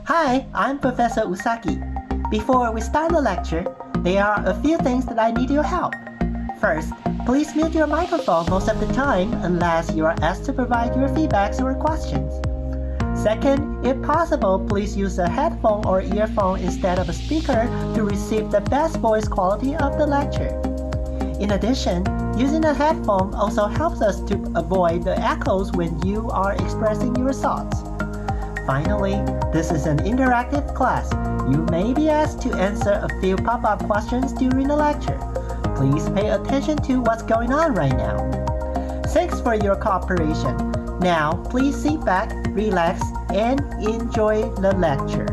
Hi, I'm Professor Usaki. Before we start the lecture, there are a few things that I need your help. First, please mute your microphone most of the time unless you are asked to provide your feedbacks or questions. Second, if possible, please use a headphone or earphone instead of a speaker to receive the best voice quality of the lecture. In addition, using a headphone also helps us to avoid the echoes when you are expressing your thoughts. Finally, this is an interactive class. You may be asked to answer a few pop-up questions during the lecture. Please pay attention to what's going on right now. Thanks for your cooperation. Now, please sit back, relax, and enjoy the lecture.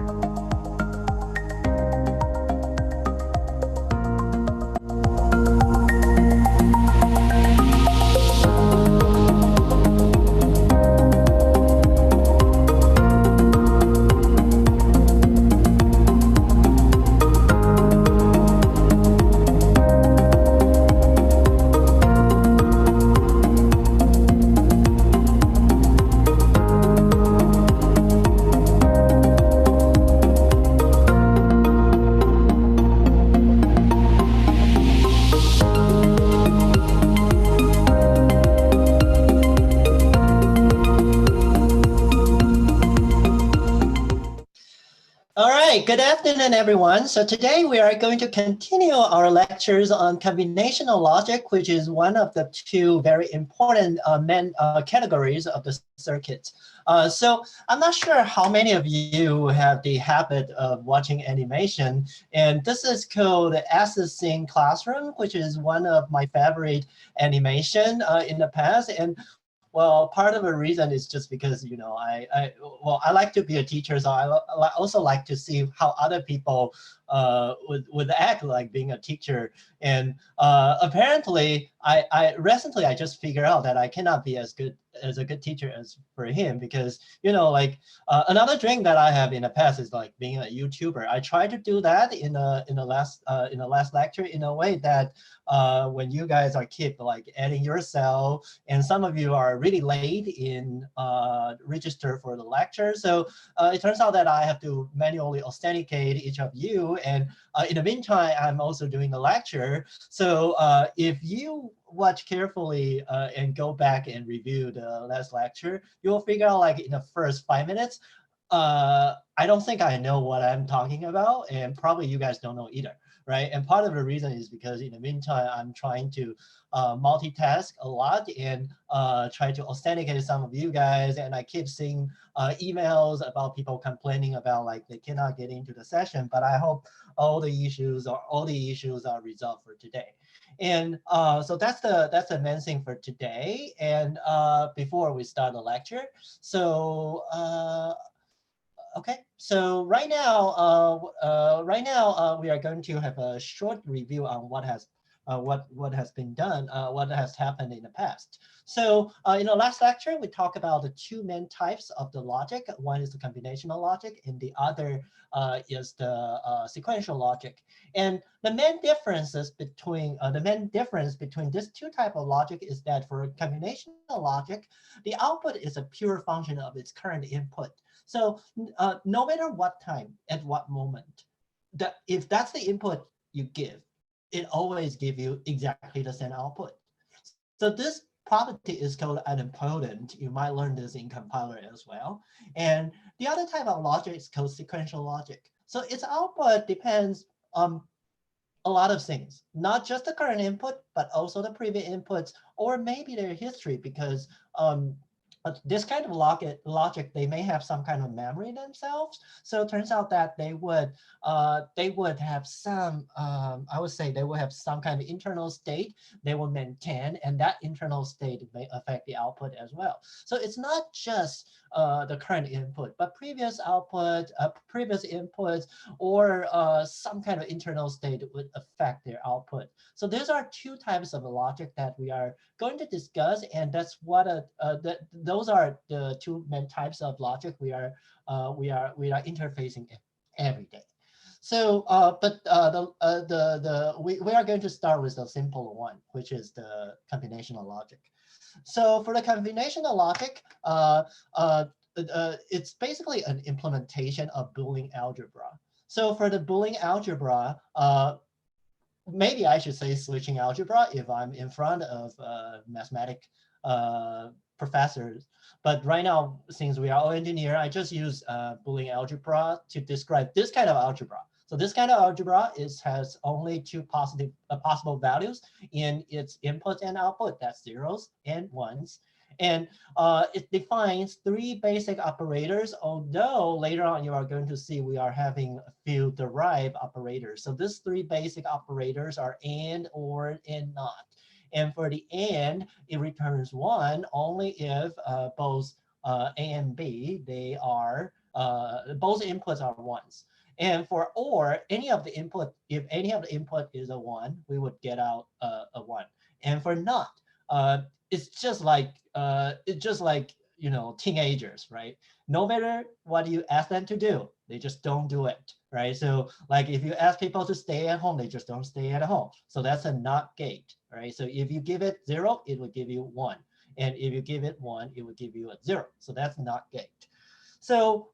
Good afternoon, everyone. So today we are going to continue our lectures on combinational logic, which is one of the two very important categories of the circuit. So I'm not sure how many of you have the habit of watching animation, and this is called Assessing Classroom, which is one of my favorite animation in the past. And well, part of the reason is just because, you know, I like to be a teacher, so I also like to see how other people would act like being a teacher. And apparently, recently I just figured out that I cannot be as good as a good teacher as for him, because, you know, like another dream that I have in the past is like being a YouTuber. I tried to do that in the last lecture in a way that when you guys are keep like adding yourself, and some of you are really late in register for the lecture. So it turns out that I have to manually authenticate each of you. And in the meantime, I'm also doing the lecture. So if you watch carefully and go back and review the last lecture, you'll figure out like in the first 5 minutes, I don't think I know what I'm talking about, and probably you guys don't know either. Right, and part of the reason is because in the meantime, I'm trying to multitask a lot and try to authenticate some of you guys. And I keep seeing emails about people complaining about like they cannot get into the session. But I hope all the issues are resolved for today. And so that's the main thing for today. And before we start the lecture, so. Okay, so right now we are going to have a short review on what has been done, what has happened in the past. So in the last lecture, we talked about the two main types of the logic. One is the combinational logic, and the other is the sequential logic. And the main difference between these two types of logic is that for combinational logic, the output is a pure function of its current input. So no matter what time, at what moment, if that's the input you give, it always gives you exactly the same output. So this property is called idempotent. You might learn this in compiler as well. And the other type of logic is called sequential logic. So its output depends on a lot of things, not just the current input, but also the previous inputs, or maybe their history, because this kind of logic, they may have some kind of memory themselves. So it turns out that they would have some, I would say they will have some kind of internal state they will maintain, and that internal state may affect the output as well. So it's not just the current input, but previous output, previous inputs, or some kind of internal state would affect their output. So these are two types of logic that we are going to discuss, and that's what those are the two main types of logic we are interfacing every day. So, we are going to start with the simple one, which is the combinational logic. So for the combinational logic, it's basically an implementation of Boolean algebra. So for the Boolean algebra, maybe I should say switching algebra if I'm in front of mathematics professors. But right now, since we are all engineer, I just use Boolean algebra to describe this kind of algebra. So this kind of algebra has only two possible values in its input and output. That's zeros and ones. And it defines three basic operators, although later on you are going to see we are having a few derived operators. So these three basic operators are and, or, and not. And for the and, it returns 1 only if both A and B, they are, both inputs are 1s. And for or, any of the input, if any of the input is a 1, we would get out a 1. And for not, it's just like you know, teenagers, right? No matter what you ask them to do, they just don't do it, right? So like if you ask people to stay at home, they just don't stay at home. So that's a not gate, right? So if you give it 0, it will give you 1. And if you give it 1, it will give you a 0. So that's not gate. So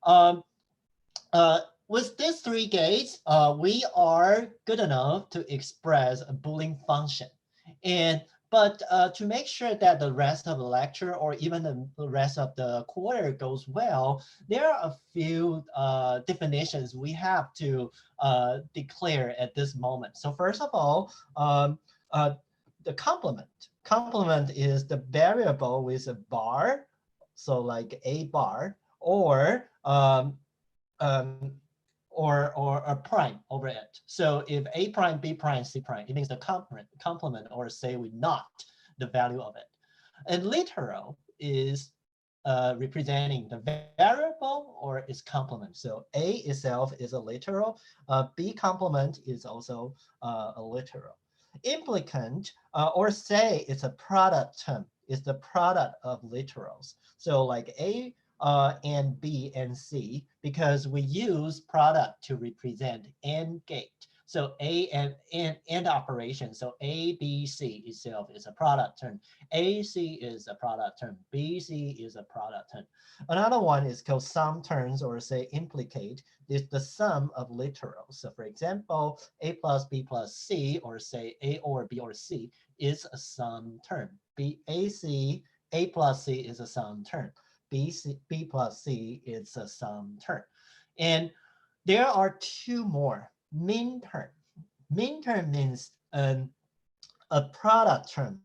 with these three gates, we are good enough to express a Boolean function. But to make sure that the rest of the lecture or even the rest of the quarter goes well, there are a few definitions we have to declare at this moment. So first of all, the complement. Complement is the variable with a bar, so like a bar, or a prime over it. So if A prime, B prime, C prime, it means the complement, or say we not the value of it. And literal is representing the variable or its complement. So A itself is a literal. B complement is also a literal. Implicant, or say it's a product term, is the product of literals. So like A and B and C, because we use product to represent AND gate. So A and operation. So A, B, C itself is a product term. AC is a product term. BC is a product term. Another one is called sum terms, or say implicate, is the sum of literals. So for example, A plus B plus C, or say A or B or C is a sum term. A plus C is a sum term. B plus C is a sum term. And there are two more. Min term. Min term means a product term.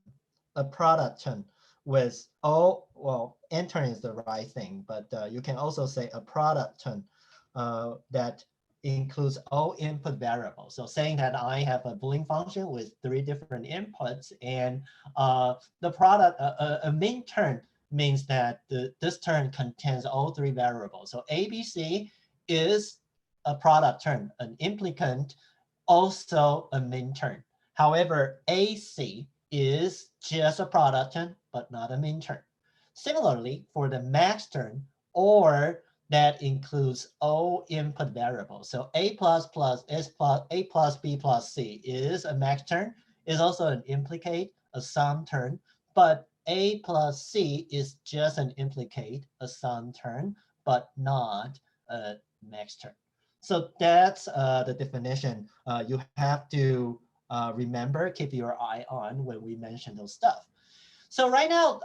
A product term with all, well, n term is the right thing, but you can also say a product term that includes all input variables. So saying that I have a Boolean function with 3 different inputs, and the product, a min term means that this term contains all 3 variables. So ABC is a product term, an implicant, also a min term. However, AC is just a product term, but not a min term. Similarly, for the max term, or that includes all input variables. So A plus S plus A plus B plus C is a max term, is also an implicate, a sum term, but A plus C is just an implicate, a sum term, but not a max term. So that's the definition you have to remember, keep your eye on when we mention those stuff. So right now,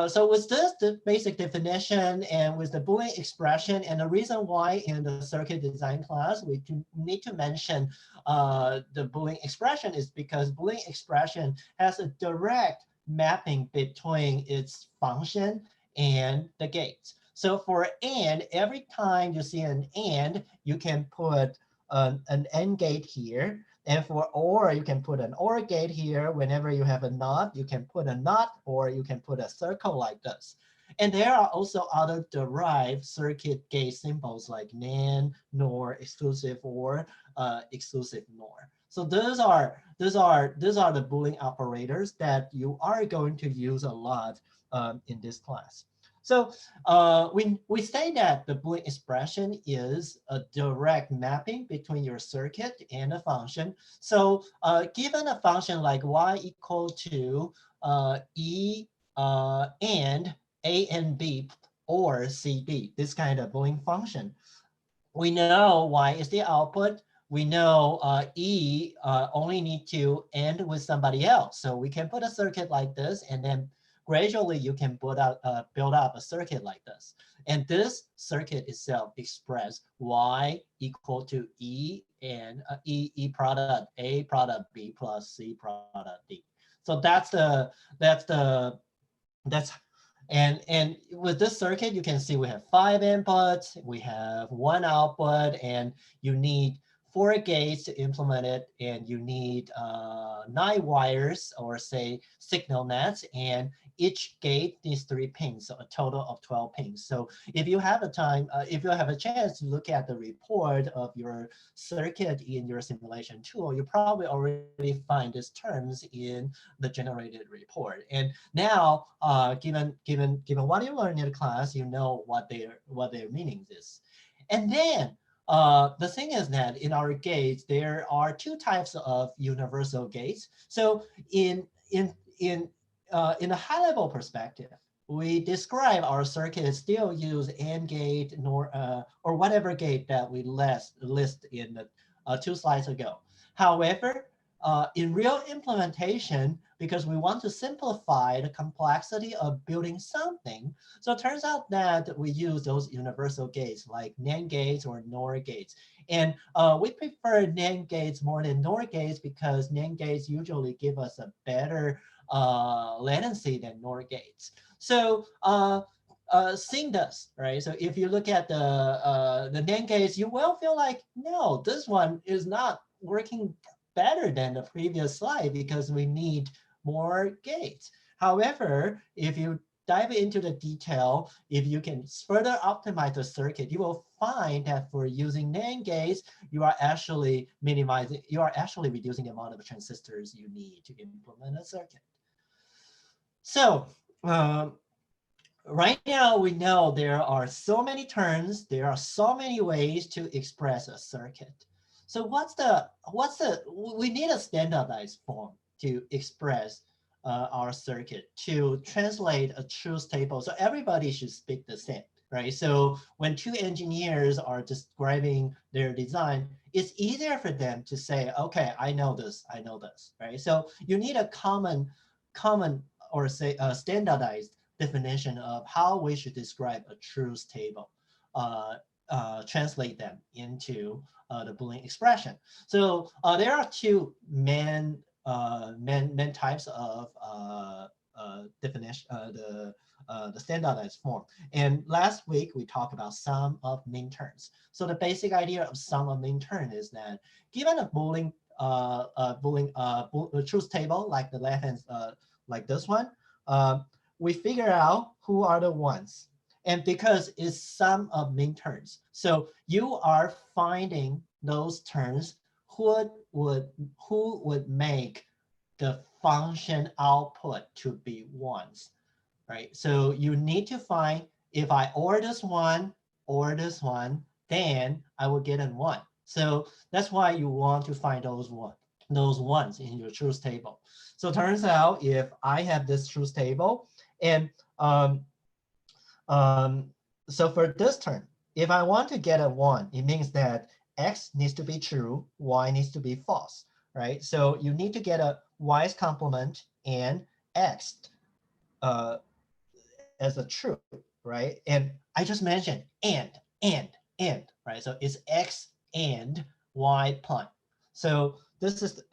so with this the basic definition and with the Boolean expression, and the reason why in the circuit design class we need to mention the Boolean expression is because Boolean expression has a direct mapping between its function and the gates. So for AND, every time you see an AND, you can put an AND gate here. And for OR, you can put an OR gate here. Whenever you have a NOT, you can put a NOT, or you can put a circle like this. And there are also other derived circuit gate symbols like NAND, NOR, exclusive OR, exclusive NOR. So those are the Boolean operators that you are going to use a lot in this class. So we say that the Boolean expression is a direct mapping between your circuit and a function. So given a function like y equal to e and a and b or CB, this kind of Boolean function. We know Y is the output. We know E only need to end with somebody else. So we can put a circuit like this, and then gradually you can build up a circuit like this. And this circuit itself express Y equal to E and E product A product B plus C product D. So that's and with this circuit, you can see we have 5 inputs, we have 1 output, and you need 4 gates to implement it, and you need 9 wires, or say signal nets, and each gate needs 3 pins, so a total of 12 pins. So if you have if you have a chance to look at the report of your circuit in your simulation tool, you probably already find these terms in the generated report. And now, given what you learned in the class, you know what their meaning is. And then the thing is that in our gates, there are 2 types of universal gates. So in a high-level perspective, we describe our circuit still use AND gate or whatever gate that we list in the 2 slides ago. However, in real implementation, because we want to simplify the complexity of building something, so it turns out that we use those universal gates like NAND gates or NOR gates. And we prefer NAND gates more than NOR gates because NAND gates usually give us a better latency than NOR gates. So seeing this, right? So if you look at the NAND gates, you will feel like, no, this one is not working better than the previous slide because we need more gates. However, if you dive into the detail, if you can further optimize the circuit, you will find that for using NAND gates, you are actually reducing the amount of transistors you need to implement a circuit. So right now we know there are so many terms, there are so many ways to express a circuit. So we need a standardized form to express our circuit, to translate a truth table. So everybody should speak the same, right? So when 2 engineers are describing their design, it's easier for them to say, okay, I know this, right? So you need a common or say a standardized definition of how we should describe a truth table, translate them into the Boolean expression. So there are 2 main types of definition, the standardized form. And last week we talked about sum of min terms. So the basic idea of sum of min term is that given a Boolean truth table like the left hand, like this one, we figure out who are the ones. And because it's sum of min terms, so you are finding those terms who would make the function output to be ones, right? So you need to find, if I OR this one, then I will get a 1. So that's why you want to find those ones in your truth table. So it turns out if I have this truth table, and so for this term, if I want to get a 1, it means that X needs to be true, Y needs to be false, right? So you need to get a Y's complement and X as a true, right? And I just mentioned and, right? So it's X and Y prime. So this is,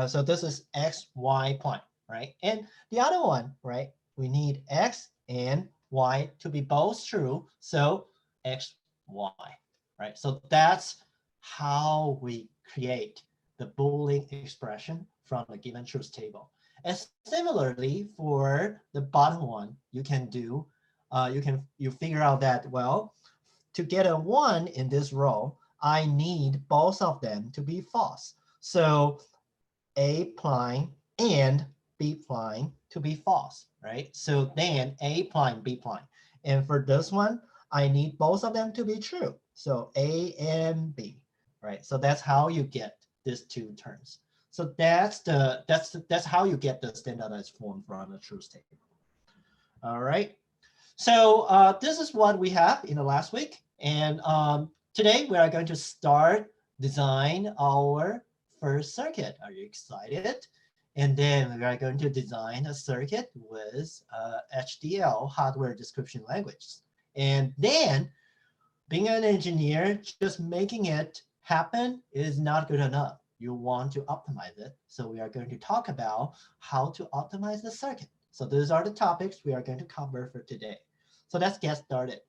so this is X, Y prime, right? And the other one, right? We need X and Y to be both true, so X, Y, right? So that's how we create the Boolean expression from a given truth table. And similarly, for the bottom one, you can do, you figure out that, well, to get a 1 in this row, I need both of them to be false. So A prime and B prime to be false, right? So then A prime, B prime. And for this one, I need both of them to be true. So A and B, right? So that's how you get these 2 terms. So that's how you get the standardized form from the truth table. All right. So this is what we have in the last week. And today we are going to start design our first circuit. Are you excited? And then we are going to design a circuit with HDL, hardware description language. And then being an engineer, just making it happen is not good enough. You want to optimize it. So we are going to talk about how to optimize the circuit. So those are the topics we are going to cover for today. So let's get started.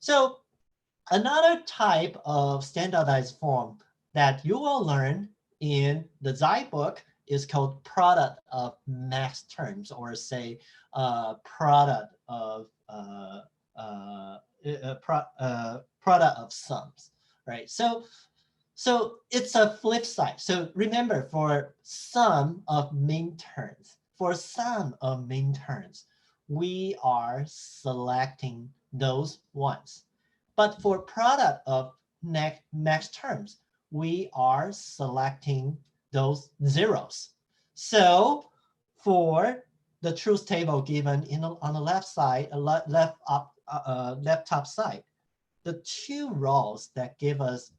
So another type of standardized form that you will learn in the Xi book is called product of max terms, or say product of product of sums, right? So it's a flip side. So remember, for sum of min terms, we are selecting those ones. But for product of max terms, we are selecting those zeros. So for the truth table given on the left side, left top side, the two rows that give us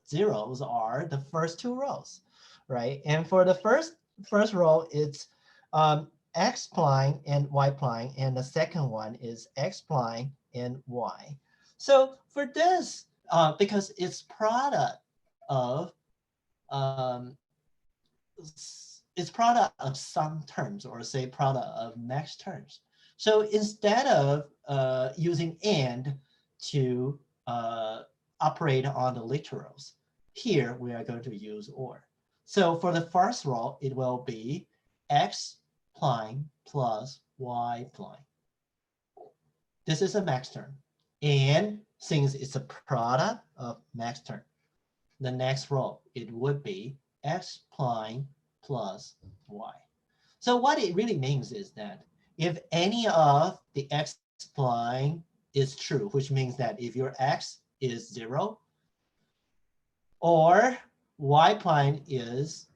zeros are the first two rows, right? And for the first row, it's x prime and y prime, and the second one is x prime and y. So for this, because it's product of some terms, or say product of max terms. So instead of using and to operate on the literals, here we are going to use or. So for the first row, it will be x prime plus y prime. This is a max term. And since it's a product of max term, the next row, it would be x prime plus y. So what it really means is that if any of the x prime is true, which means that if your x is 0, or y prime is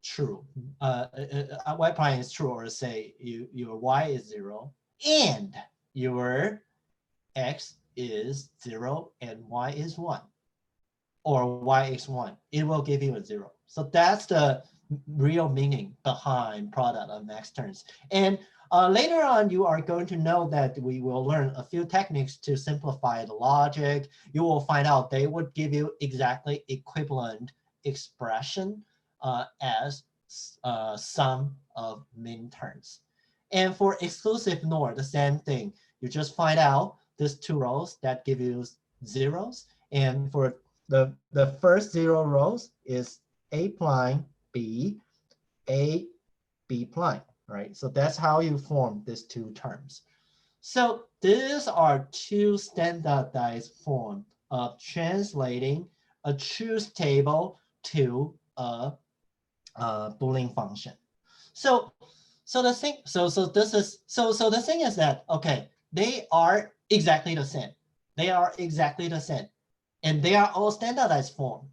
true, y prime is true, or say your y is 0, and your x is 0 and y is 1, or y is 1, it will give you a 0. So that's the real meaning behind product of max terms. And later on, you are going to know that we will learn a few techniques to simplify the logic. You will find out they would give you exactly equivalent expression as sum of min terms. And for exclusive NOR, the same thing. You just find out these two rows that give you zeros. And for the first 0 rows is a prime b, a b prime, right? So that's how you form these two terms. So these are two standardized forms of translating a truth table to a Boolean function. So the thing is that, okay, they are exactly the same. They are exactly the same, and they are all standardized form.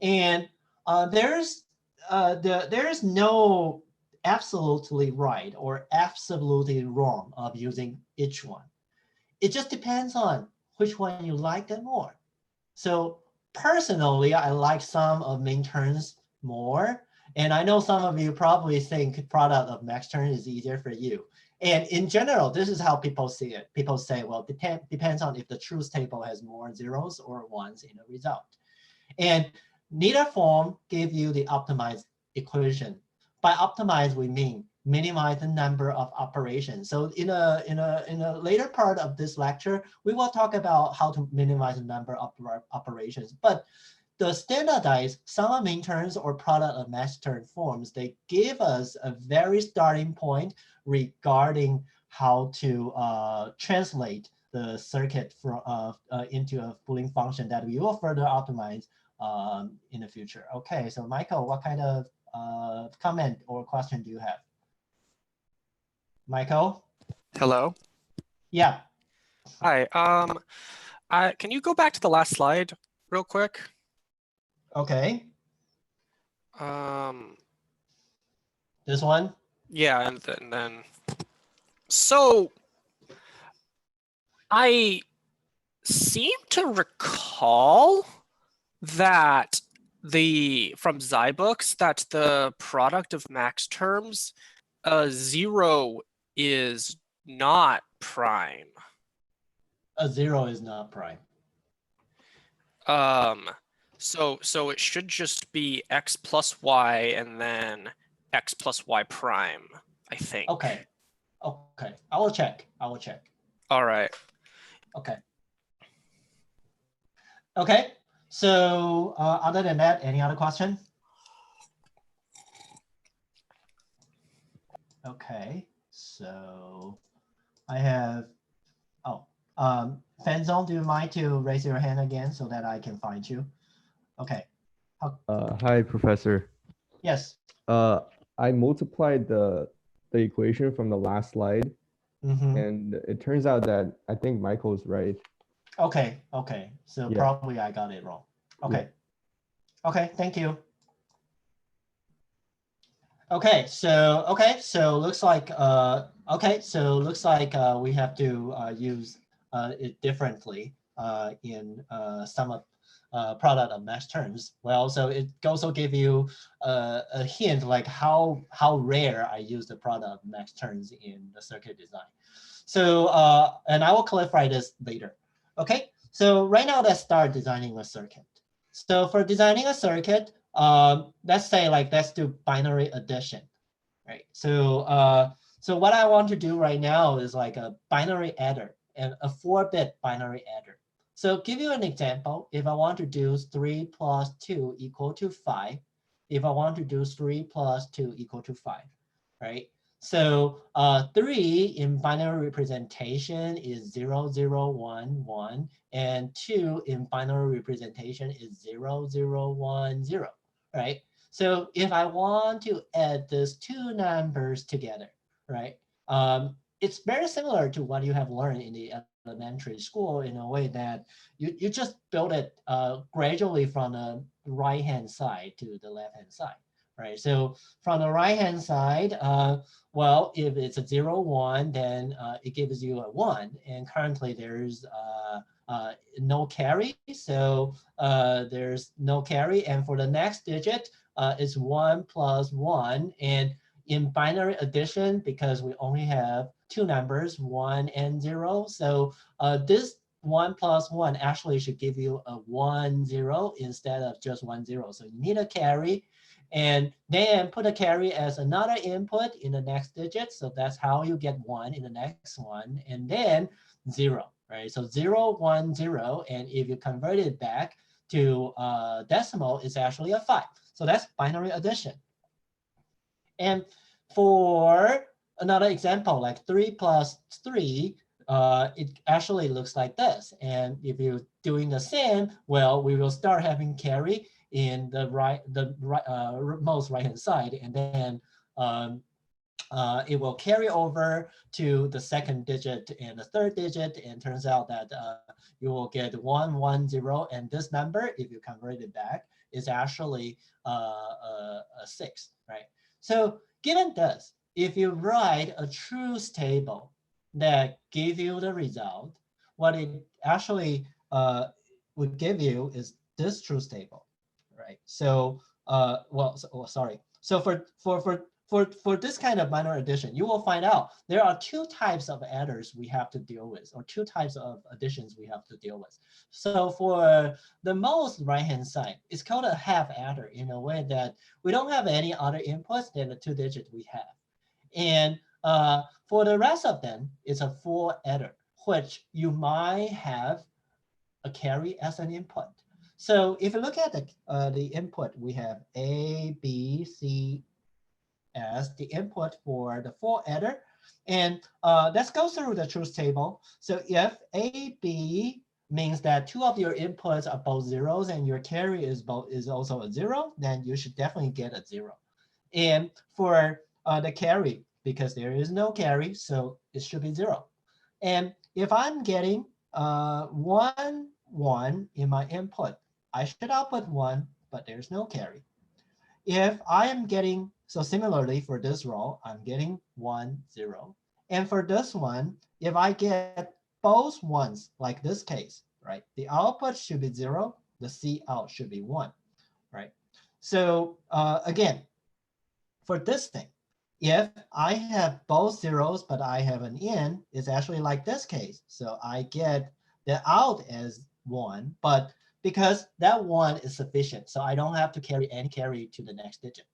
And there is no absolutely right or absolutely wrong of using each one. It just depends on which one you like the more. So personally, I like sum of min terms more. And I know some of you probably think product of max term is easier for you. And in general, this is how people see it. People say, well, it depends on if the truth table has more zeros or ones in the result. And neither form give you the optimized equation. By optimize, we mean minimize the number of operations. So in a later part of this lecture, we will talk about how to minimize the number of operations. But the standardized sum of min terms or product of max term forms, they give us a very starting point regarding how to translate the circuit into a Boolean function that we will further optimize in the future. Okay, so Michael, what kind of comment or question do you have? Michael? Hello. Yeah. Hi. Can you go back to the last slide real quick? Okay. This one? Yeah, and then so I seem to recall that from Zybooks that the product of max terms, 0 is not prime. A 0 is not prime. So it should just be x plus y and then x plus y prime, I think. Okay. Okay. I will check. All right. Okay. Okay. So other than that, any other question? Okay. So I have, Fenzon, do you mind to raise your hand again so that I can find you? Okay. Hi, Professor. Yes. I multiplied the equation from the last slide, and it turns out that I think Michael's right. Okay. Okay. So Yeah. probably I got it wrong. Okay. Yeah. Okay. Thank you. Okay. So looks like we have to use it differently in sum of product of max terms. Well, so it also give you a hint like how rare I use the product of max terms in the circuit design. So and I will clarify this later. Okay. So right now let's start designing a circuit. So for designing a circuit, let's say let's do binary addition, right? So so what I want to do right now is like a binary adder and a 4-bit binary adder. So give you an example. If I want to do 3 plus 2 equal to 5, if I want to do 3 plus 2 equal to 5, right? So 3 in binary representation is 0, 0, 1, 1, and 2 in binary representation is 0, 0, 1, 0, right? So if I want to add these two numbers together, right? It's very similar to what you have learned in the elementary school in a way that you just build it gradually from the right-hand side to the left-hand side, right? So from the right-hand side, well, if it's a 0, 1, then it gives you a 1. And currently there's no carry. So there's no carry. And for the next digit, it's 1 plus 1. And in binary addition, because we only have two numbers, 1 and 0, so this 1 plus 1 actually should give you a 1, 0 instead of just 1, 0. So you need a carry. And then put a carry as another input in the next digit. So that's how you get 1 in the next one. And then 0, right? So 0, 1, 0. And if you convert it back to decimal, it's actually a 5. So that's binary addition. And for another example, like 3 plus 3, it actually looks like this. And if you're doing the same, well, we will start having carry in the most right-hand side, and then it will carry over to the second digit and the third digit, and turns out that you will get 1, 1, 0, and this number, if you convert it back, is actually a 6, right? So given this, if you write a truth table that gives you the result, what it actually would give you is this truth table, right? So sorry. So for this kind of binary addition, you will find out there are two types of adders we have to deal with, or two types of additions we have to deal with. So for the most right-hand side, it's called a half adder in a way that we don't have any other inputs than the two digits we have. And for the rest of them, it's a full adder, which you might have a carry as an input. So if you look at the input, we have A, B, C as the input for the full adder. And let's go through the truth table. So if A, B means that two of your inputs are both zeros and your carry is also a 0, then you should definitely get a 0. And for the carry, because there is no carry, so it should be 0. And if I'm getting 1, 1 in my input, I should output 1, but there's no carry. If I am getting, so similarly for this row, I'm getting 1, 0. And for this one, if I get both ones, like this case, right? The output should be 0, the C out should be 1, right? So again, for this thing, if I have both zeros, but I have an in, it's actually like this case. So I get the out as 1, but because that 1 is sufficient, so I don't have to carry any carry to the next digit.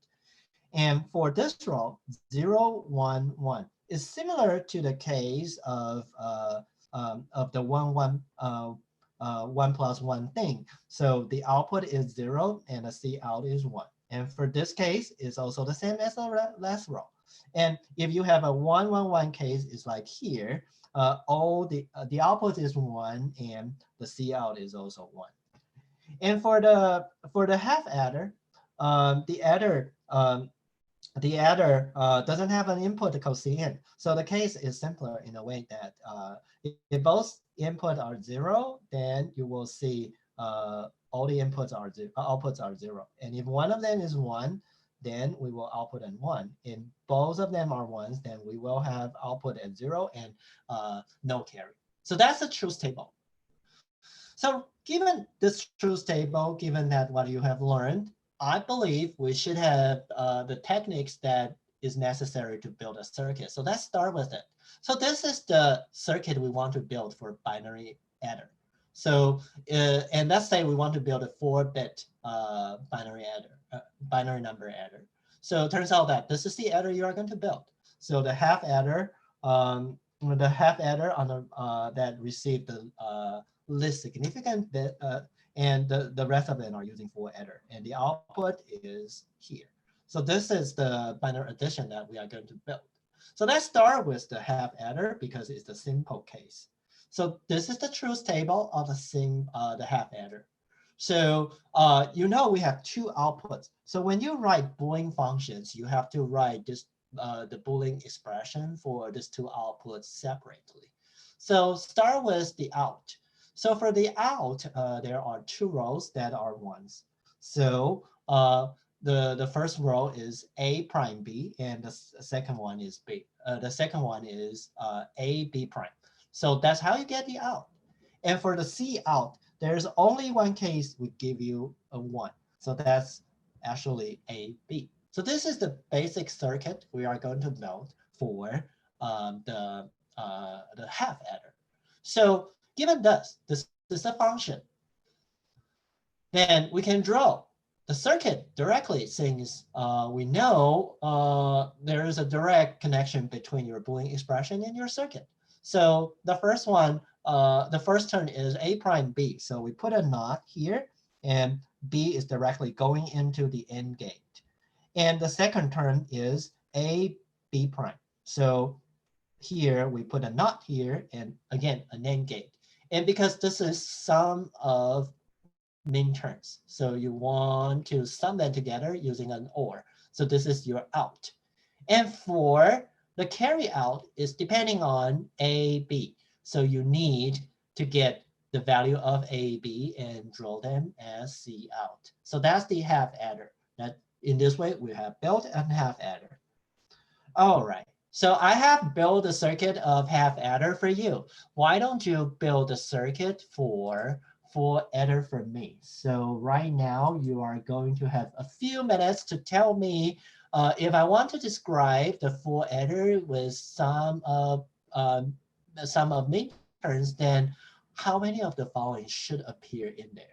And for this row, 0, 1, 1 is similar to the case of the 1 plus 1 thing. So the output is 0 and the C out is 1. And for this case, it's also the same as the last row. And if you have a 1, 1, 1 case, it's like here, all the output is 1 and the C out is also 1. And for the half adder, the adder doesn't have an input called Cn. So the case is simpler in a way that if both input are 0, then you will see all the inputs are outputs are 0. And if one of them is 1, then we will output at 1. If both of them are 1s, then we will have output at 0 and no carry. So that's the truth table. So given this truth table, given that what you have learned, I believe we should have the techniques that is necessary to build a circuit. So let's start with it. So this is the circuit we want to build for binary adder. So and let's say we want to build a 4-bit binary number adder. So it turns out that this is the adder you are going to build. So the half adder on the that received the least significant bit, and the rest of them are using 4 adder, and the output is here. So this is the binary addition that we are going to build. So let's start with the half adder because it's the simple case. So this is the truth table of the half adder. So you know we have 2 outputs. So when you write Boolean functions, you have to write this the Boolean expression for these 2 outputs separately. So start with the out. So for the out, there are 2 rows that are 1s. So the first row is A prime B, and the second one is B. The second one is A B prime. So that's how you get the out. And for the C out, there's only one case we give you a 1. So that's actually A B. So this is the basic circuit we are going to build for the half adder. So given this is a function, then we can draw the circuit directly since we know there is a direct connection between your Boolean expression and your circuit. So the first one, the first term is A prime B. So we put a not here, and B is directly going into the AND gate. And the second term is A B prime. So here we put a not here, and again, an AND gate. And because this is sum of min terms, so you want to sum them together using an OR. So this is your out. And for the carry out is depending on A, B. So you need to get the value of A, B and draw them as C out. So that's the half adder. That in this way, we have built a half adder. All right. So I have built a circuit of half adder for you. Why don't you build a circuit for adder for me? So right now you are going to have a few minutes to tell me if I want to describe the 4 adder with some of min terms, then how many of the following should appear in there?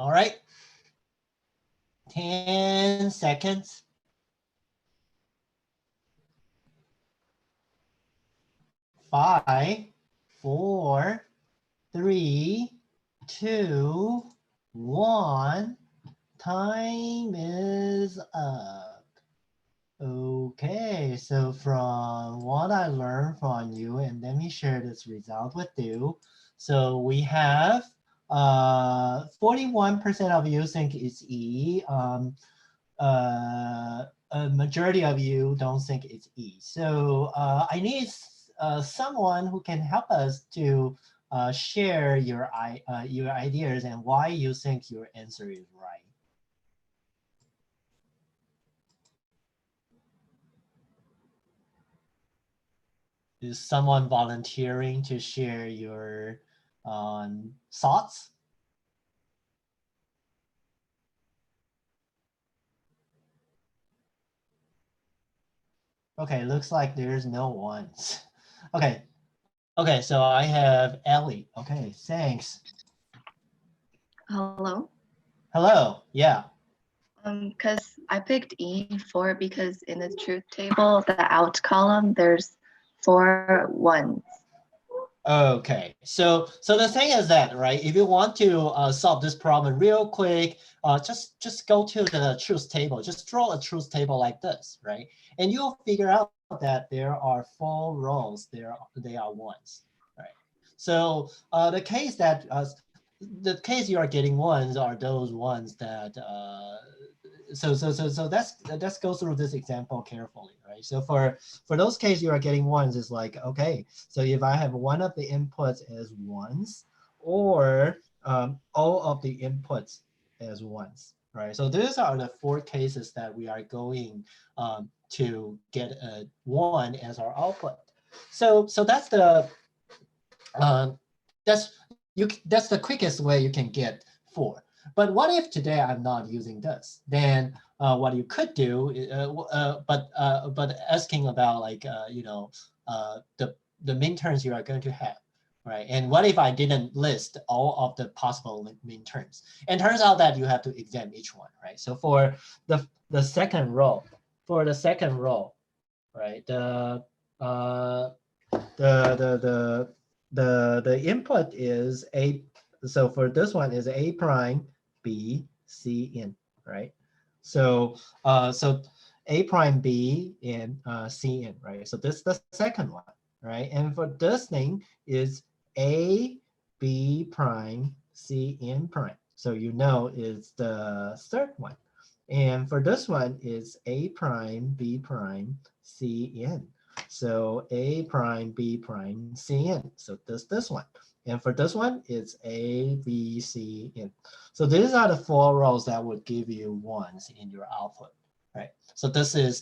All right. 10 seconds. 5, 4, 3, 2, 1. Time is up. Okay, so from what I learned from you, and let me share this result with you. So we have 41% of you think it's E. A majority of you don't think it's E. So I need someone who can help us to share your ideas and why you think your answer is right. Is someone volunteering to share your thoughts? Okay, looks like there's no ones. Okay. Okay, so I have Ellie. Okay, thanks. Hello. Hello, yeah. Because I picked E4 because in the truth table, the out column, there's 4 ones. Okay, so the thing is that, right, if you want to solve this problem real quick, just go to the truth table, just draw a truth table like this, right? And you'll figure out that there are 4 rows, they are ones, right? So the case you are getting ones are those ones that so let's go through this example carefully, right? So for those cases you are getting ones, it's like, okay, so if I have one of the inputs as ones, or all of the inputs as ones, right? So these are the 4 cases that we are going to get a 1 as our output. So that's the that's the quickest way you can get 4. But what if today I'm not using this? Then what you could do, but asking about like the minterms you are going to have, right? And what if I didn't list all of the possible minterms? And turns out that you have to examine each one, right? So for the second row, right? The input is A. So for this one is A prime, B, C in, right? So so A prime, B, and C in, right? So this is the second one, right? And for this thing is A, B prime, C in prime. So you know it's the third one. And for this one is A prime, B prime, C in. So A prime, B prime, C in. So this one. And for this one, it's A, B, C in. So these are the 4 rows that would give you ones in your output, right? So this is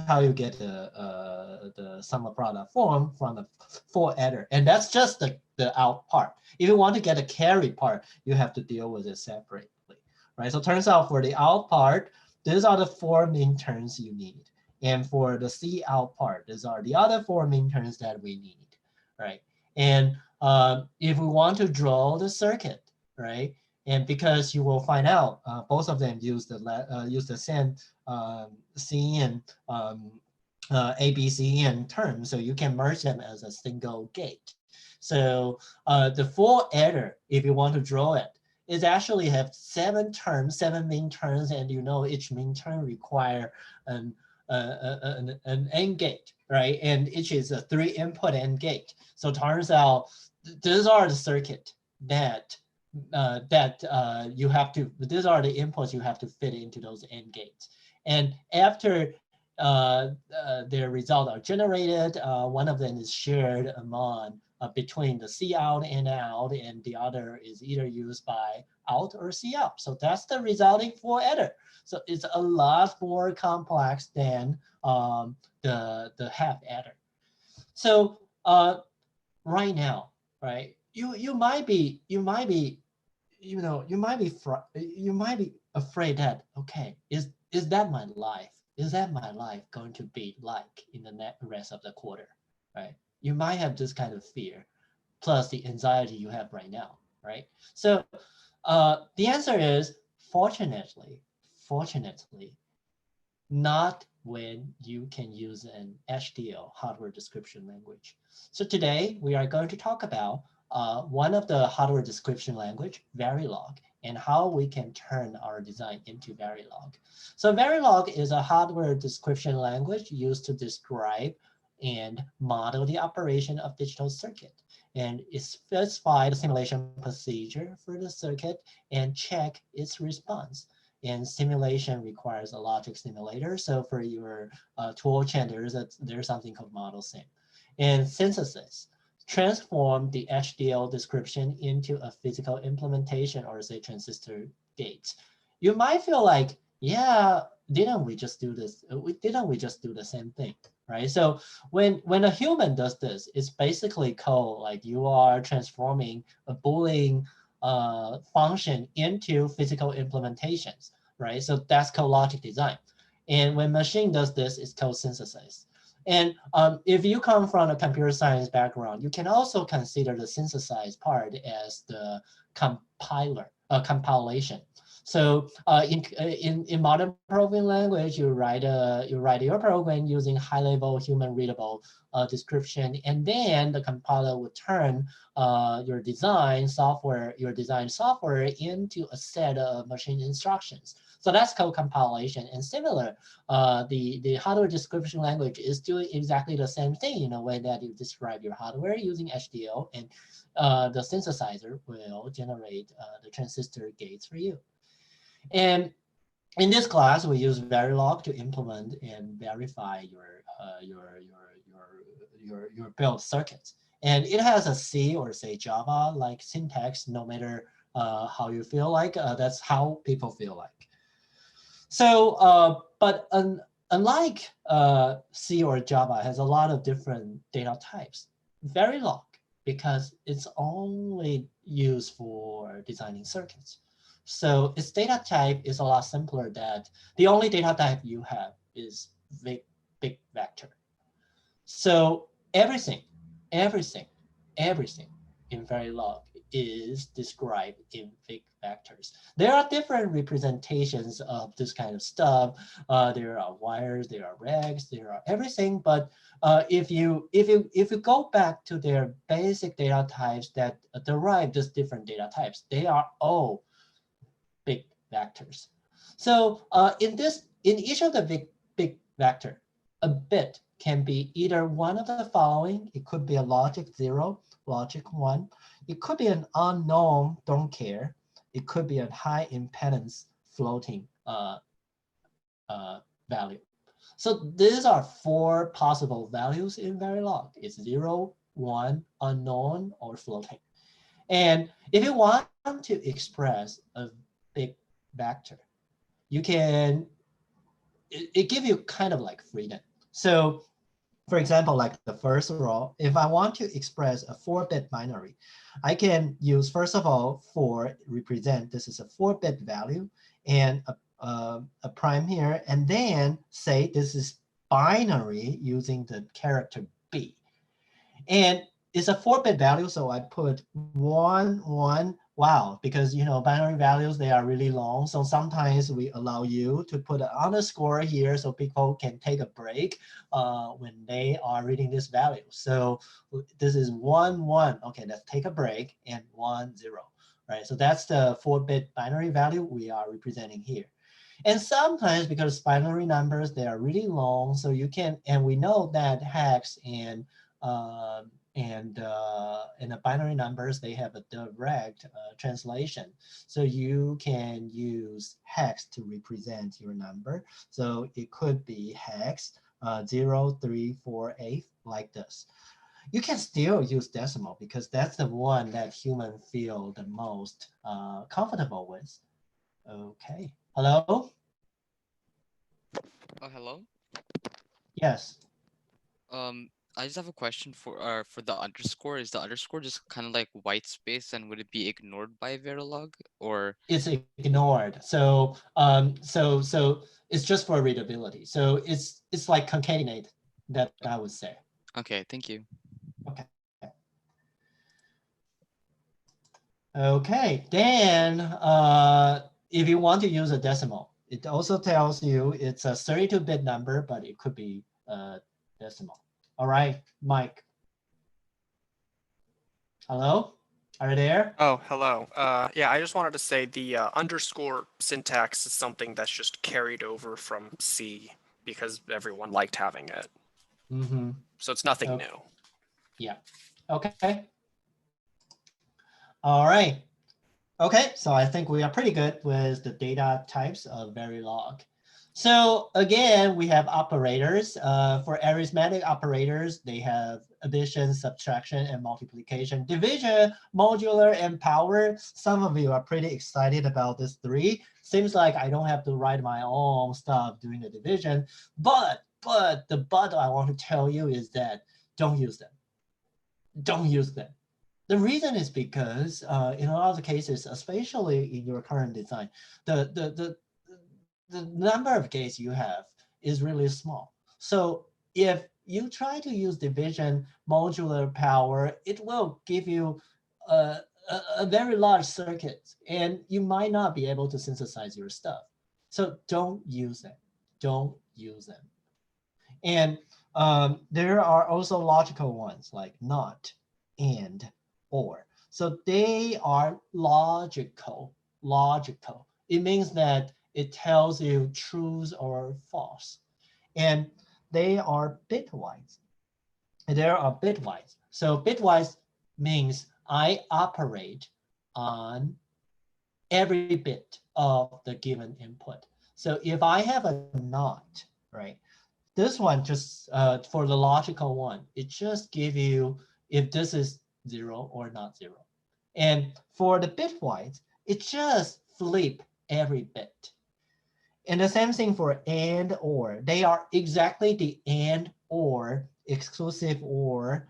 how you get the sum of product form from the 4 adder, and that's just the out part. If you want to get a carry part, you have to deal with it separately, right? So it turns out for the out part, these are the 4 minterms you need. And for the C out part, these are the other 4 minterms that we need, right? And if we want to draw the circuit, right? And because you will find out both of them use the same CN ABCN term, so you can merge them as a single gate. So the 4 adder, if you want to draw it, is actually have 7 terms, 7 minterms, and you know each minterm require an AND gate, right? And each is a 3 input AND gate. So it turns out these are the circuit that you have to, these are the inputs you have to fit into those AND gates. And after their results are generated, one of them is shared among between the C out and out, and the other is either used by out or C out. So that's the resulting 4 adder. So it's a lot more complex than the half adder. So right now, right, you might be afraid that, okay, is that my life? Is that my life going to be like in the rest of the quarter, right? You might have this kind of fear, plus the anxiety you have right now, right? So the answer is fortunately, not when you can use an HDL, hardware description language. So today we are going to talk about one of the hardware description language, Verilog, and how we can turn our design into Verilog. So Verilog is a hardware description language used to describe and model the operation of digital circuit. And it specifies the simulation procedure for the circuit and check its response. And simulation requires a logic simulator. So for your tool chain, there's something called model sim. And synthesis, transform the HDL description into a physical implementation, or say transistor gates. You might feel like, yeah, didn't we just do this? Didn't we just do the same thing, right? So when a human does this, it's basically called like you are transforming a Boolean function into physical implementations, right? So that's called logic design. And when machine does this, it's called synthesis. And if you come from a computer science background, you can also consider the synthesized part as the compilation. So in modern programming language, you write your program using high-level human-readable description, and then the compiler would turn your design software into a set of machine instructions. So that's called compilation. And similar, the hardware description language is doing exactly the same thing in a way that you describe your hardware using HDL, and the synthesizer will generate the transistor gates for you. And in this class, we use Verilog to implement and verify your built circuits. And it has a C or say Java like syntax, no matter how you feel like. That's how people feel like. So, but unlike C or Java, has a lot of different data types. Verilog, because it's only used for designing circuits. So its data type is a lot simpler. That the only data type you have is big vector. So everything in Verilog is described in big vectors. There are different representations of this kind of stuff. There are wires, there are regs, there are everything. But if you go back to their basic data types that derive these different data types, they are all big vectors. So in each of the big vector, a bit can be either one of the following. It could be a logic 0, logic 1. It could be an unknown, don't care. It could be a high impedance floating value. So these are 4 possible values in Verilog. It's 0, 1, unknown, or floating. And if you want to express a big vector, you can, it gives you kind of like freedom. So for example, like the first row, if I want to express a 4-bit binary, I can use, first of all, 4 represent, this is a 4-bit value, and a prime here, and then say this is binary using the character B. And it's a 4-bit value, so I put 1, 1. Wow, because binary values, they are really long. So sometimes we allow you to put an underscore here so people can take a break when they are reading this value. So this is 1, 1. Okay, let's take a break, and 1, 0. Right, so that's the 4-bit binary value we are representing here. And sometimes because binary numbers, they are really long, so you can, and we know that hex and the binary numbers, they have a direct translation. So you can use hex to represent your number. So it could be hex 0, 3, 4, 8, like this. You can still use decimal because that's the one that humans feel the most comfortable with. Okay. Hello? Oh, hello. Yes. I just have a question for the underscore. Is the underscore just kind of like white space, and would it be ignored by Verilog, or? It's ignored. So so it's just for readability. So it's like concatenate, that I would say. Okay, thank you. Okay. Okay, then if you want to use a decimal, it also tells you it's a 32-bit number, but it could be a decimal. All right, Mike. Hello, are you there? Oh, hello. Yeah, I just wanted to say the underscore syntax is something that's just carried over from C because everyone liked having it. Mm-hmm. So it's nothing new. Yeah. Okay. All right. Okay, so I think we are pretty good with the data types of Verilog. So again, we have operators. For arithmetic operators, they have addition, subtraction, and multiplication, division, modular, and power. Some of you are pretty excited about this three. Seems like I don't have to write my own stuff doing the division, but the but I want to tell you is that don't use them. Don't use them. The reason is because in a lot of the cases, especially in your current design, the number of gates you have is really small. So if you try to use division, modular power, it will give you a very large circuit, and you might not be able to synthesize your stuff. So don't use them. Don't use them. And there are also logical ones like not, and, or. So they are logical. It means that it tells you truth or false. And they are bitwise. So bitwise means I operate on every bit of the given input. So if I have a not, right? This one just for the logical one, it just give you if this is 0 or not 0. And for the bitwise, it just flip every bit. And the same thing for and or. They are exactly the and or, exclusive nor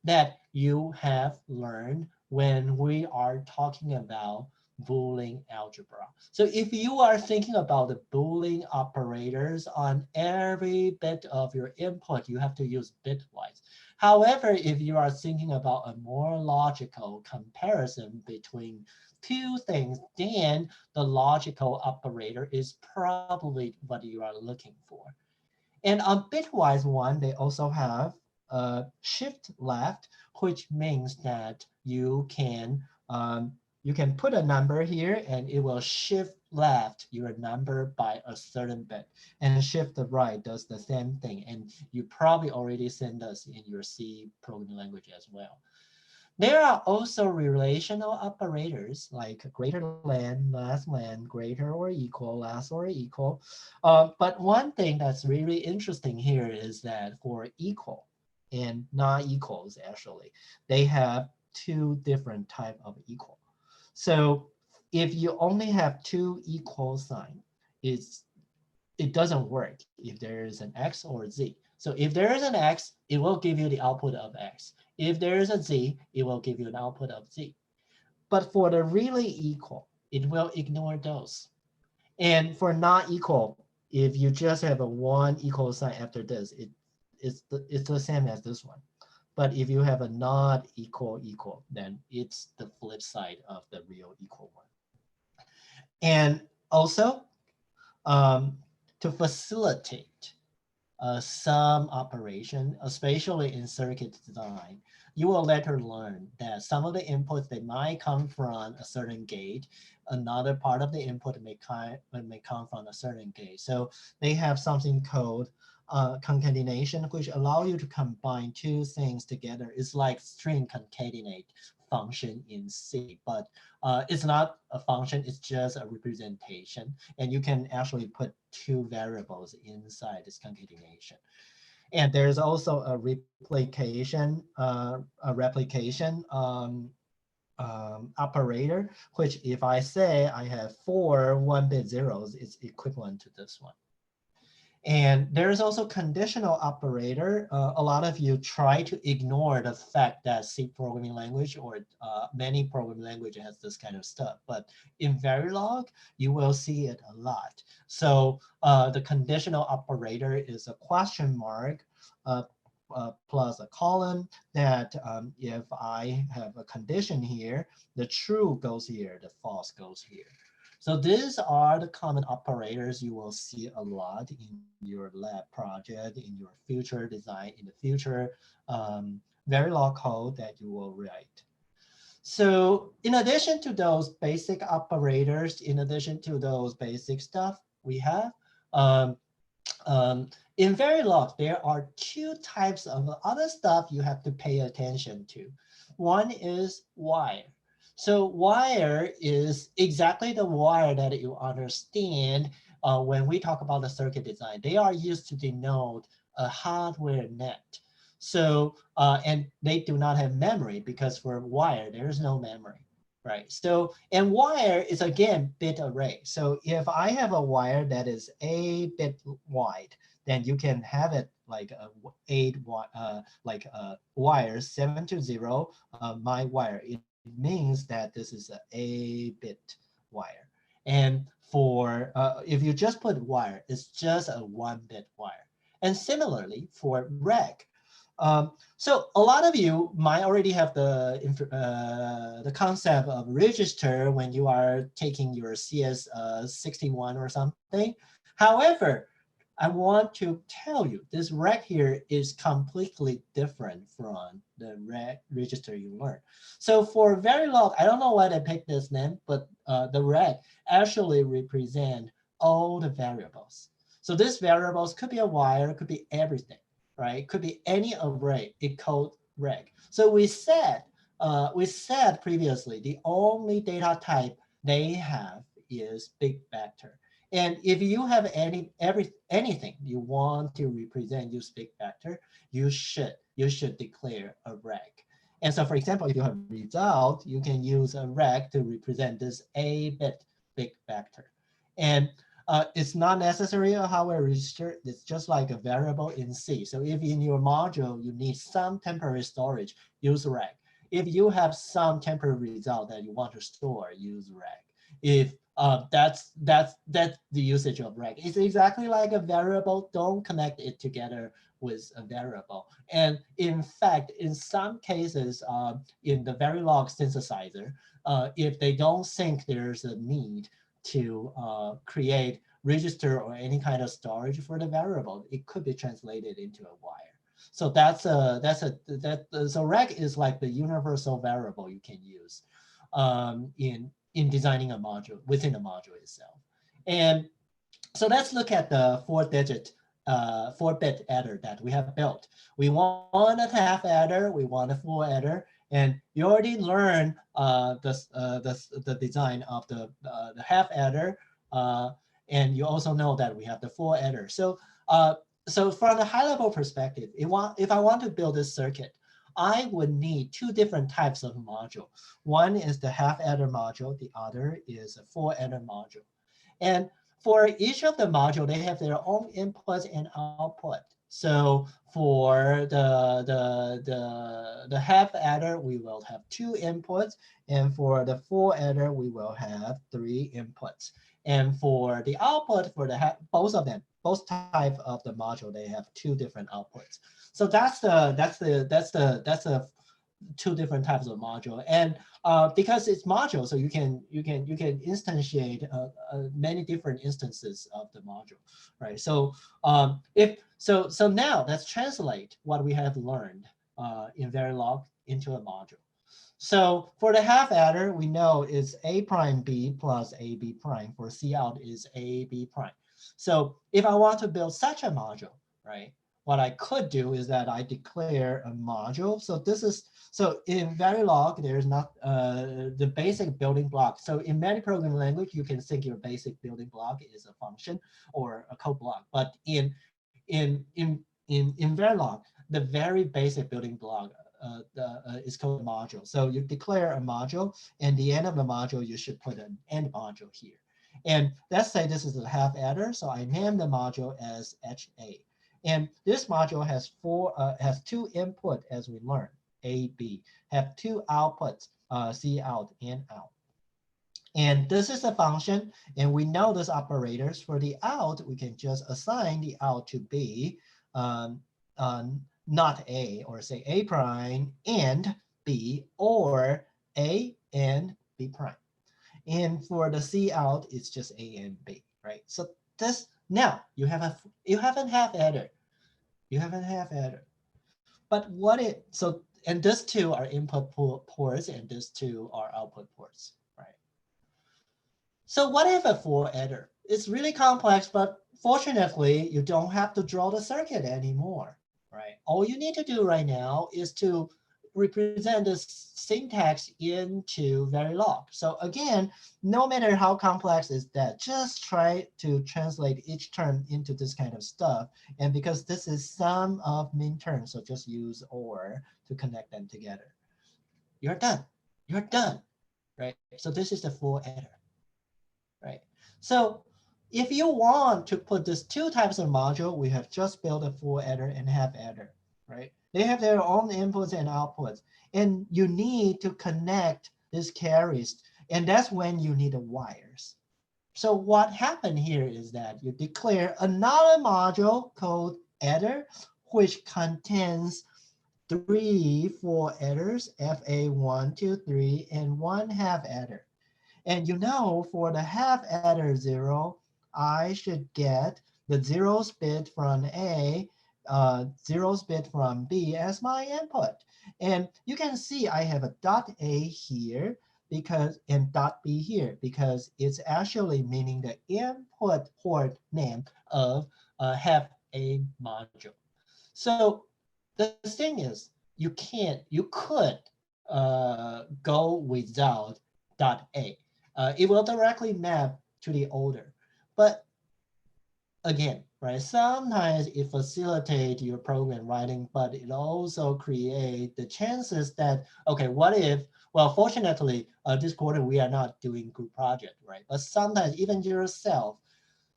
that you have learned when we are talking about Boolean algebra. So if you are thinking about the Boolean operators on every bit of your input, you have to use bitwise. However, if you are thinking about a more logical comparison between two things, then the logical operator is probably what you are looking for. And on bitwise one, they also have shift left, which means that you can put a number here and it will shift left your number by a certain bit, and shift the right does the same thing. And you probably already seen this in your C programming language as well. There are also relational operators like greater than, less than, greater or equal, less or equal. But one thing that's really interesting here is that for equal and not equals, actually, they have two different type of equal. So if you only have two equal sign, it doesn't work if there is an X or a Z. So if there is an X, it will give you the output of X. If there is a Z, it will give you an output of Z. But for the really equal, it will ignore those. And for not equal, if you just have a one equal sign after this, it's the same as this one. But if you have a not equal, then it's the flip side of the real equal one. And also, to facilitate some operation, especially in circuit design, you will later learn that some of the inputs, they might come from a certain gate. Another part of the input may come from a certain gate. So they have something called concatenation, which allow you to combine two things together. It's like string concatenate function in C, but it's not a function, it's just a representation. And you can actually put two variables inside this concatenation. And there's also a replication operator, which if I say I have 4 one-bit zeros, it's equivalent to this one. And there's also conditional operator. A lot of you try to ignore the fact that C programming language or many programming languages has this kind of stuff. But in Verilog, you will see it a lot. So the conditional operator is a question mark plus a column that if I have a condition here, the true goes here, the false goes here. So these are the common operators you will see a lot in your lab project, in your future design, in the future Verilog code that you will write. So in addition to those basic operators, in addition to those basic stuff we have, in Verilog, there are two types of other stuff you have to pay attention to. One is wire. So wire is exactly the wire that you understand when we talk about the circuit design. They are used to denote a hardware net. So, and they do not have memory because for wire, there's no memory, right? So, and wire is again bit array. So if I have a wire that is a bit wide, then you can have it like wire 7 to 0, my wire. It means that this is a bit wire. And for, if you just put wire, it's just a 1-bit wire. And similarly for reg, so a lot of you might already have the concept of register when you are taking your CS61 or something. However, I want to tell you this reg here is completely different from the register you learned. So for Verilog, I don't know why they picked this name, but the reg actually represent all the variables. So these variables could be a wire, could be everything. Right? It could be any array, it called reg. So we said previously, the only data type they have is big vector. And if you have anything you want to represent use big vector, you should declare a reg. And so for example, if you have result, you can use a reg to represent this a-bit big vector. And it's not necessarily a hardware register. It's just like a variable in C. So if in your module you need some temporary storage, use reg. If you have some temporary result that you want to store, use reg. If that's the usage of reg. It's exactly like a variable. Don't connect it together with a variable. And in fact, in some cases, in the Verilog synthesizer, if they don't think there's a need to create register or any kind of storage for the variable, it could be translated into a wire. So so reg is like the universal variable you can use in designing a module within a module itself. And so let's look at the 4-bit adder that we have built. We want a half adder, we want a full adder, and you already learned the design of the half adder, and you also know that we have the full adder. So, so from a high-level perspective, if I want to build this circuit, I would need two different types of module. One is the half adder module, the other is a full adder module. And for each of the module, they have their own inputs and output. So for the half adder, we will have 2 inputs, and for the full adder, we will have 3 inputs. And for the output, for both of them, both type of the module, they have 2 different outputs. So that's the 2 different types of module. And because it's module, so you can instantiate many different instances of the module, right? So so now let's translate what we have learned in Verilog into a module. So for the half adder, we know it's a prime b plus ab prime. For C out is ab prime. So if I want to build such a module, right? What I could do is that I declare a module. So this is, so in Verilog, there's not the basic building block. So in many programming language, you can think your basic building block is a function or a code block. But in Verilog, the very basic building block is called a module. So you declare a module, and the end of the module, you should put an end module here. And let's say this is a half adder. So I name the module as HA. And this module has 2 input, as we learned, A, B, have 2 outputs, C out and out. And this is a function, and we know those operators. For the out, we can just assign the out to be not A, or say A prime and B, or A and B prime. And for the C out, it's just A and B, right? So this, now you have a half adder. You have a half adder. But what it, so, and these two are input ports and these two are output ports, right? So what if a full adder? It's really complex, but fortunately, you don't have to draw the circuit anymore, right? All you need to do right now is to represent the syntax into Verilog. So again, no matter how complex is that, just try to translate each term into this kind of stuff. And because this is sum of min terms, so just use OR to connect them together. You're done. You're done, right? So this is the full adder, right? So if you want to put these two types of module, we have just built a full adder and half adder, right? They have their own inputs and outputs, and you need to connect these carries, and that's when you need the wires. So what happened here is that you declare another module called adder, which contains 3 full adders, FA1, 2, 3, and 1 half adder. And you know, for the half adder 0, I should get the 0th bit from A, 0th bit from B as my input. And you can see I have a dot A here because, and dot B here, because it's actually meaning the input port name of half A module. So the thing is, you could go without dot A. It will directly map to the order. But again, right, sometimes it facilitates your program writing, but it also creates the chances that, okay, what if, well, fortunately, this quarter we are not doing group project, right? But sometimes even yourself,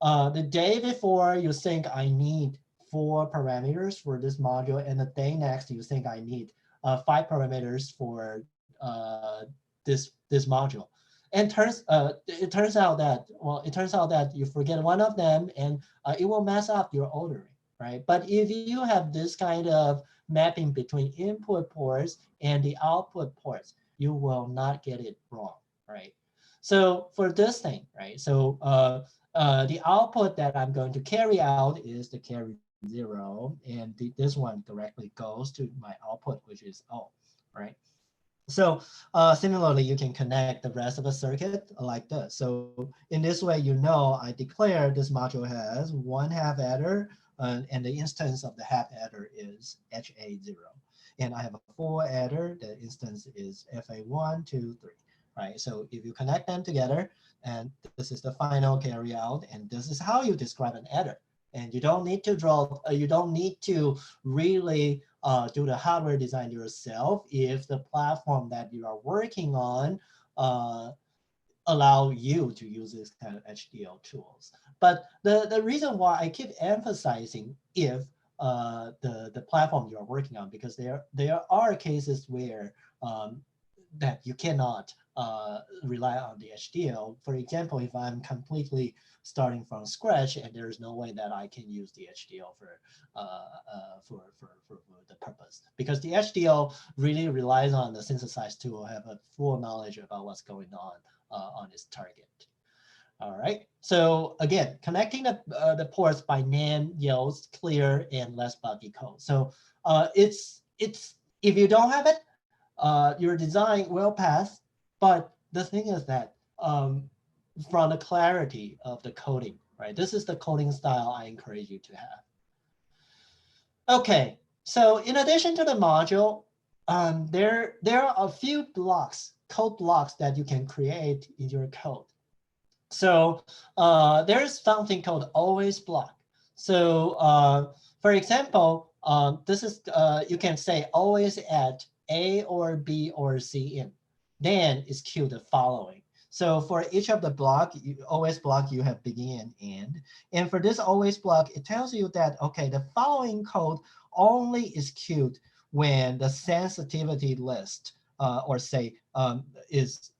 the day before you think I need 4 parameters for this module, and the day next you think I need 5 parameters for this module. And it turns out that you forget one of them, and it will mess up your ordering, right? But if you have this kind of mapping between input ports and the output ports, you will not get it wrong, right? So for this thing, right? So the output that I'm going to carry out is the carry 0, and this one directly goes to my output, which is O, right? So similarly, you can connect the rest of the circuit like this. So in this way, you know, I declare this module has 1 half adder, and the instance of the half adder is HA0. And I have a full adder, the instance is FA1, 2, 3, right? So if you connect them together, and this is the final carry out, and this is how you describe an adder. And you don't need to draw, you don't need to really do the hardware design yourself if the platform that you are working on allow you to use this kind of HDL tools. But the reason why I keep emphasizing if the platform you are working on, because there are cases where that you cannot rely on the HDL. For example, if I'm completely starting from scratch and there's no way that I can use the HDL for the purpose, because the HDL really relies on the synthesized tool have a full knowledge about what's going on its target. All right. So again, connecting the ports by NAND yields clear and less buggy code. So it's if you don't have it, your design will pass. But the thing is that from the clarity of the coding, right? This is the coding style I encourage you to have. Okay, so in addition to the module, there are a few blocks, code blocks that you can create in your code. So there's something called always block. So for example, this is you can say always at A or B or C in. Then is queue the following. So for each of the block, always block, you have begin and end. And for this always block, it tells you that, okay, the following code only is queued when the sensitivity list or say is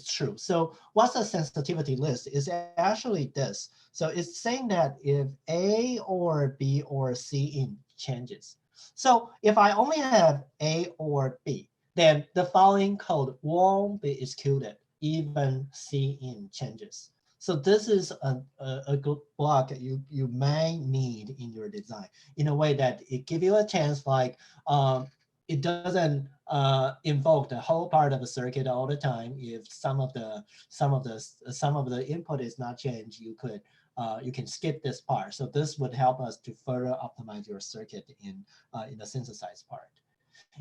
true. So what's the sensitivity list? Is actually this. So it's saying that if A or B or C in changes, So if I only have A or B, then the following code won't be executed, even C in changes. So this is a good block you may need in your design in a way that it gives you a chance, like it doesn't invoke the whole part of the circuit all the time. If some of the input is not changed, you can skip this part. So this would help us to further optimize your circuit in the synthesized part.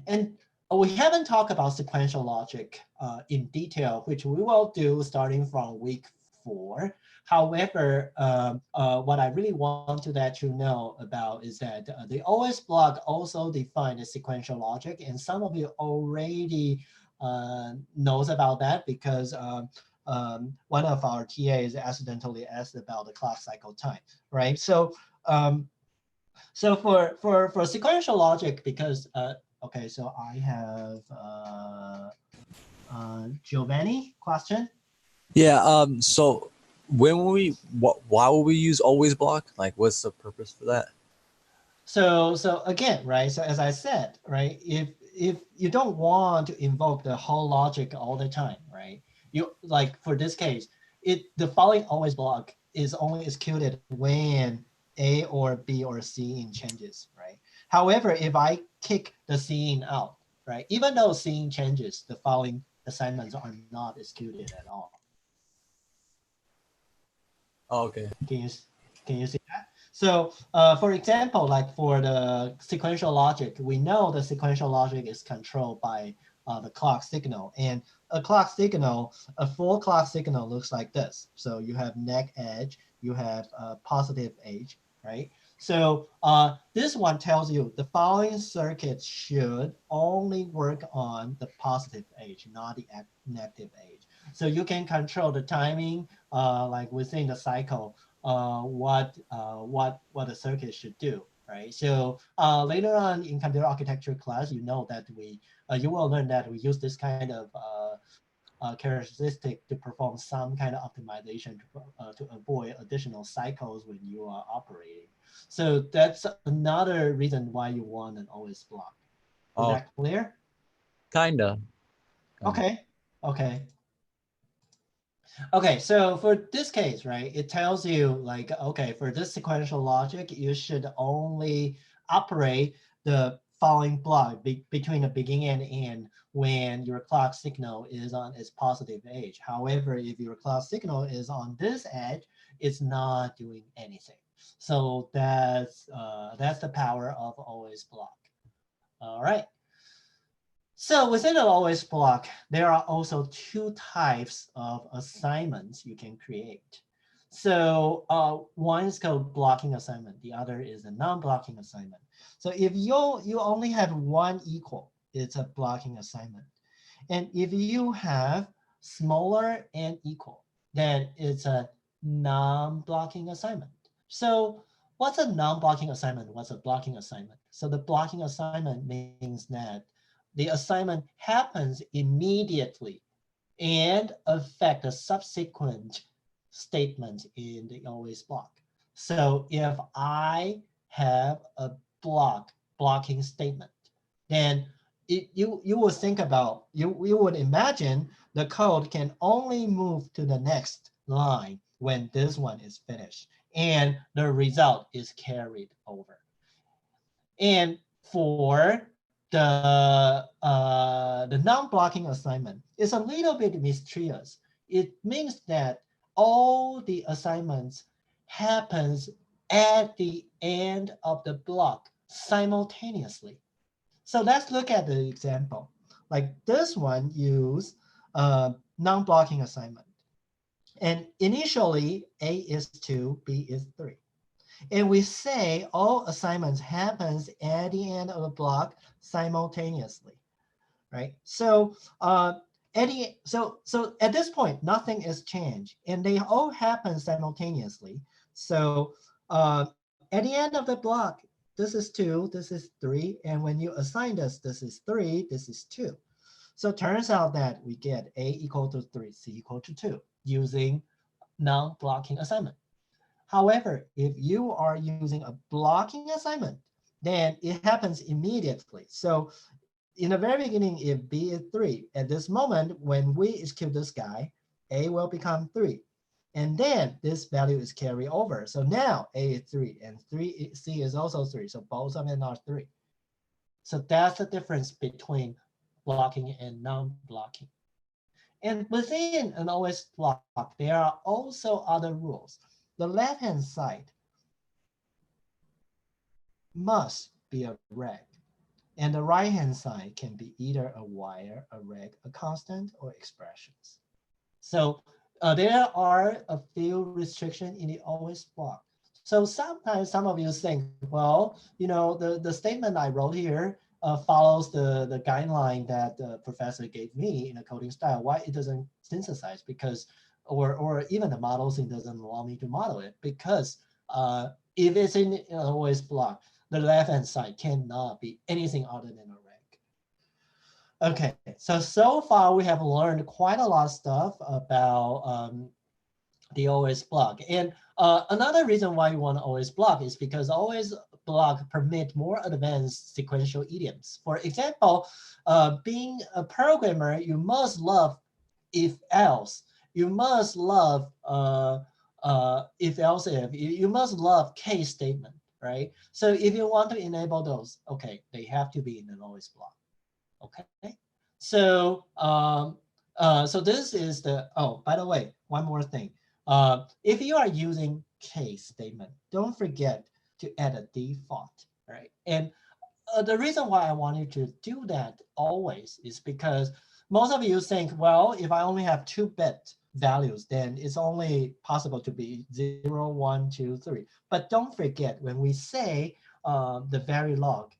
And we haven't talked about sequential logic in detail, which we will do starting from week 4. However, what I really want to let you know about is that the OS block also defines a sequential logic, and some of you already knows about that because one of our TAs accidentally asked about the clock cycle time, right? So so for sequential logic, because okay, so I have Giovanni question. Yeah. So why will we use always block? Like, what's the purpose for that? So again, right? So as I said, right? If you don't want to invoke the whole logic all the time, right? You like for this case, the following always block is only executed when A or B or C in changes, right? However, if I kick the C in out, right? Even though C in changes, the following assignments are not executed at all. Oh, okay. Can you see that? So for example, like for the sequential logic, we know the sequential logic is controlled by the clock signal. And a full clock signal looks like this. So you have neg edge, you have positive edge, right? So this one tells you the following circuit should only work on the positive edge, not the negative edge. So you can control the timing like within the cycle, what the circuit should do, right? So later on in computer architecture class, you know that you will learn that we use this kind of characteristic to perform some kind of optimization to avoid additional cycles when you are operating. So that's another reason why you want an always block. Is that clear? Kinda. Okay. Okay, so for this case, right, it tells you like, okay, for this sequential logic, you should only operate the following block between the beginning and end when your clock signal is on its positive edge. However, if your clock signal is on this edge, it's not doing anything. So that's the power of always block. All right. So within the always block, there are also 2 types of assignments you can create. So one is called blocking assignment. The other is a non-blocking assignment. So if you only have one equal, it's a blocking assignment. And if you have smaller and equal, then it's a non-blocking assignment. So what's a non-blocking assignment? What's a blocking assignment? So the blocking assignment means that the assignment happens immediately and affect the subsequent statement in the always block. So if I have a blocking statement, then you would think about, you would imagine the code can only move to the next line when this one is finished and the result is carried over. And for the non-blocking assignment is a little bit mysterious. It means that all the assignments happens at the end of the block simultaneously. So let's look at the example. Like this one use non-blocking assignment. And initially A is 2, B is 3. And we say all assignments happens at the end of the block simultaneously, right? So at this point, nothing is changed, and they all happen simultaneously. So at the end of the block, this is 2, this is 3, and when you assign this is 3, this is 2. So it turns out that we get A equal to 3, C equal to 2 using non-blocking assignment. However, if you are using a blocking assignment, then it happens immediately. So in the very beginning, if B is 3, at this moment, when we execute this guy, A will become 3. And then this value is carried over. So now A is 3 and C is also 3. So both of them are 3. So that's the difference between blocking and non-blocking. And within an OS block, there are also other rules. The left-hand side must be a reg. And the right-hand side can be either a wire, a reg, a constant, or expressions. So there are a few restrictions in the OS block. So sometimes some of you think, well, the statement I wrote here follows the guideline that the professor gave me in a coding style. Why it doesn't synthesize? Because, or even the model thing doesn't allow me to model it, because if it's in an OS block, the left-hand side cannot be anything other than a reg. Okay, so far we have learned quite a lot of stuff about the OS block. And another reason why you want OS block is because OS block permit more advanced sequential idioms. For example, being a programmer, you must love if else. You must love if else if. You must love case statement, right? So if you want to enable those, okay, they have to be in an OS block. Okay, so so this is the, oh, by the way, one more thing. If you are using case statement, don't forget to add a default, right? And the reason why I want you to do that always is because most of you think, well, if I only have 2-bit values, then it's only possible to be 0, 1, 2, 3. But don't forget, when we say the Verilog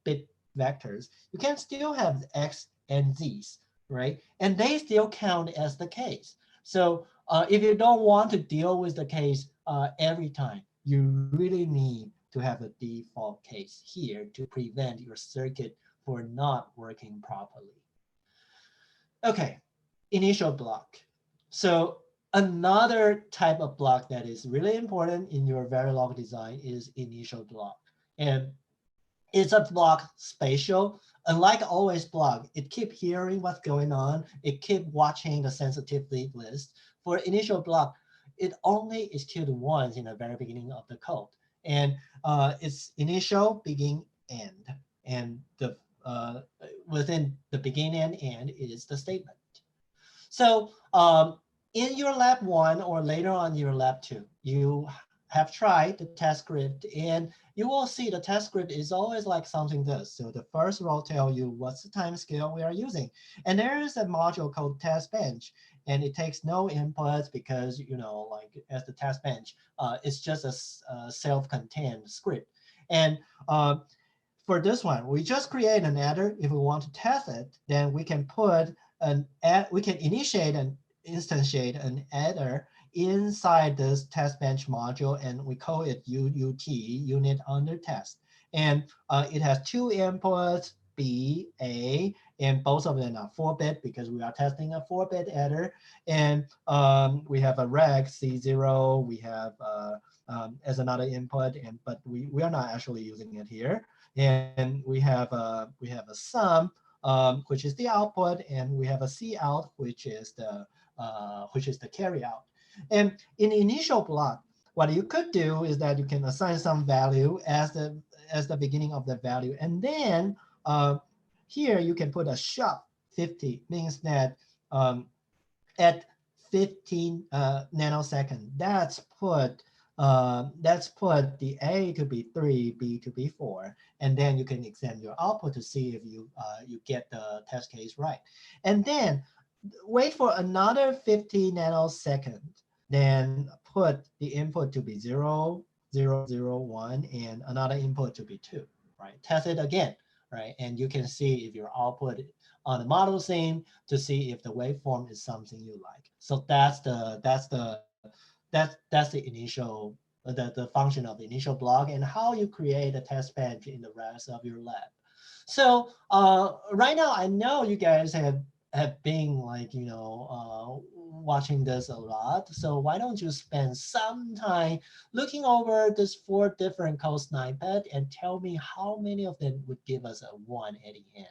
bit vectors, you can still have X and Z's, right? And they still count as the case. So if you don't want to deal with the case every time, you really need to have a default case here to prevent your circuit for not working properly. Okay, initial block. So another type of block that is really important in your Verilog design is initial block. And it's a block spatial. Unlike always block, it keeps hearing what's going on. It keeps watching the sensitivity list. For initial block, it only executes once in the very beginning of the code. And it's initial, begin, end. And the within the begin and end is the statement. So in your lab 1 or later on your lab 2, you have tried the test script, and you will see the test script is always like something this. So the first row tells you what's the time scale we are using. And there is a module called test bench, and it takes no inputs because, like as the test bench, it's just a self-contained script. And for this one, we just create an adder. If we want to test it, then we can put we can initiate and instantiate an adder inside this test bench module, and we call it UUT, unit under test. And it has 2 inputs, B, A, and both of them are 4-bit because we are testing a 4-bit adder. And we have a reg C0, we have as another input, but we are not actually using it here. And we have a sum, which is the output, and we have a C out, which is the carry out. And in the initial block, what you could do is that you can assign some value as the beginning of the value, and then here you can put a sharp 50, means that at 15 nanosecond, that's put the A to be 3, B to be 4, and then you can examine your output to see if you get the test case right. And then wait for another 50 nanosecond, then put the input to be 0, 0, 0, 1, and another input to be 2, right? Test it again, right? And you can see if your output on the model scene to see if the waveform is something you like. So that's the initial, the function of the initial block, and how you create a test bench in the rest of your lab. So right now, I know you guys have have been like, watching this a lot. So why don't you spend some time looking over these 4 different codes snippet and tell me how many of them would give us a 1 at the end.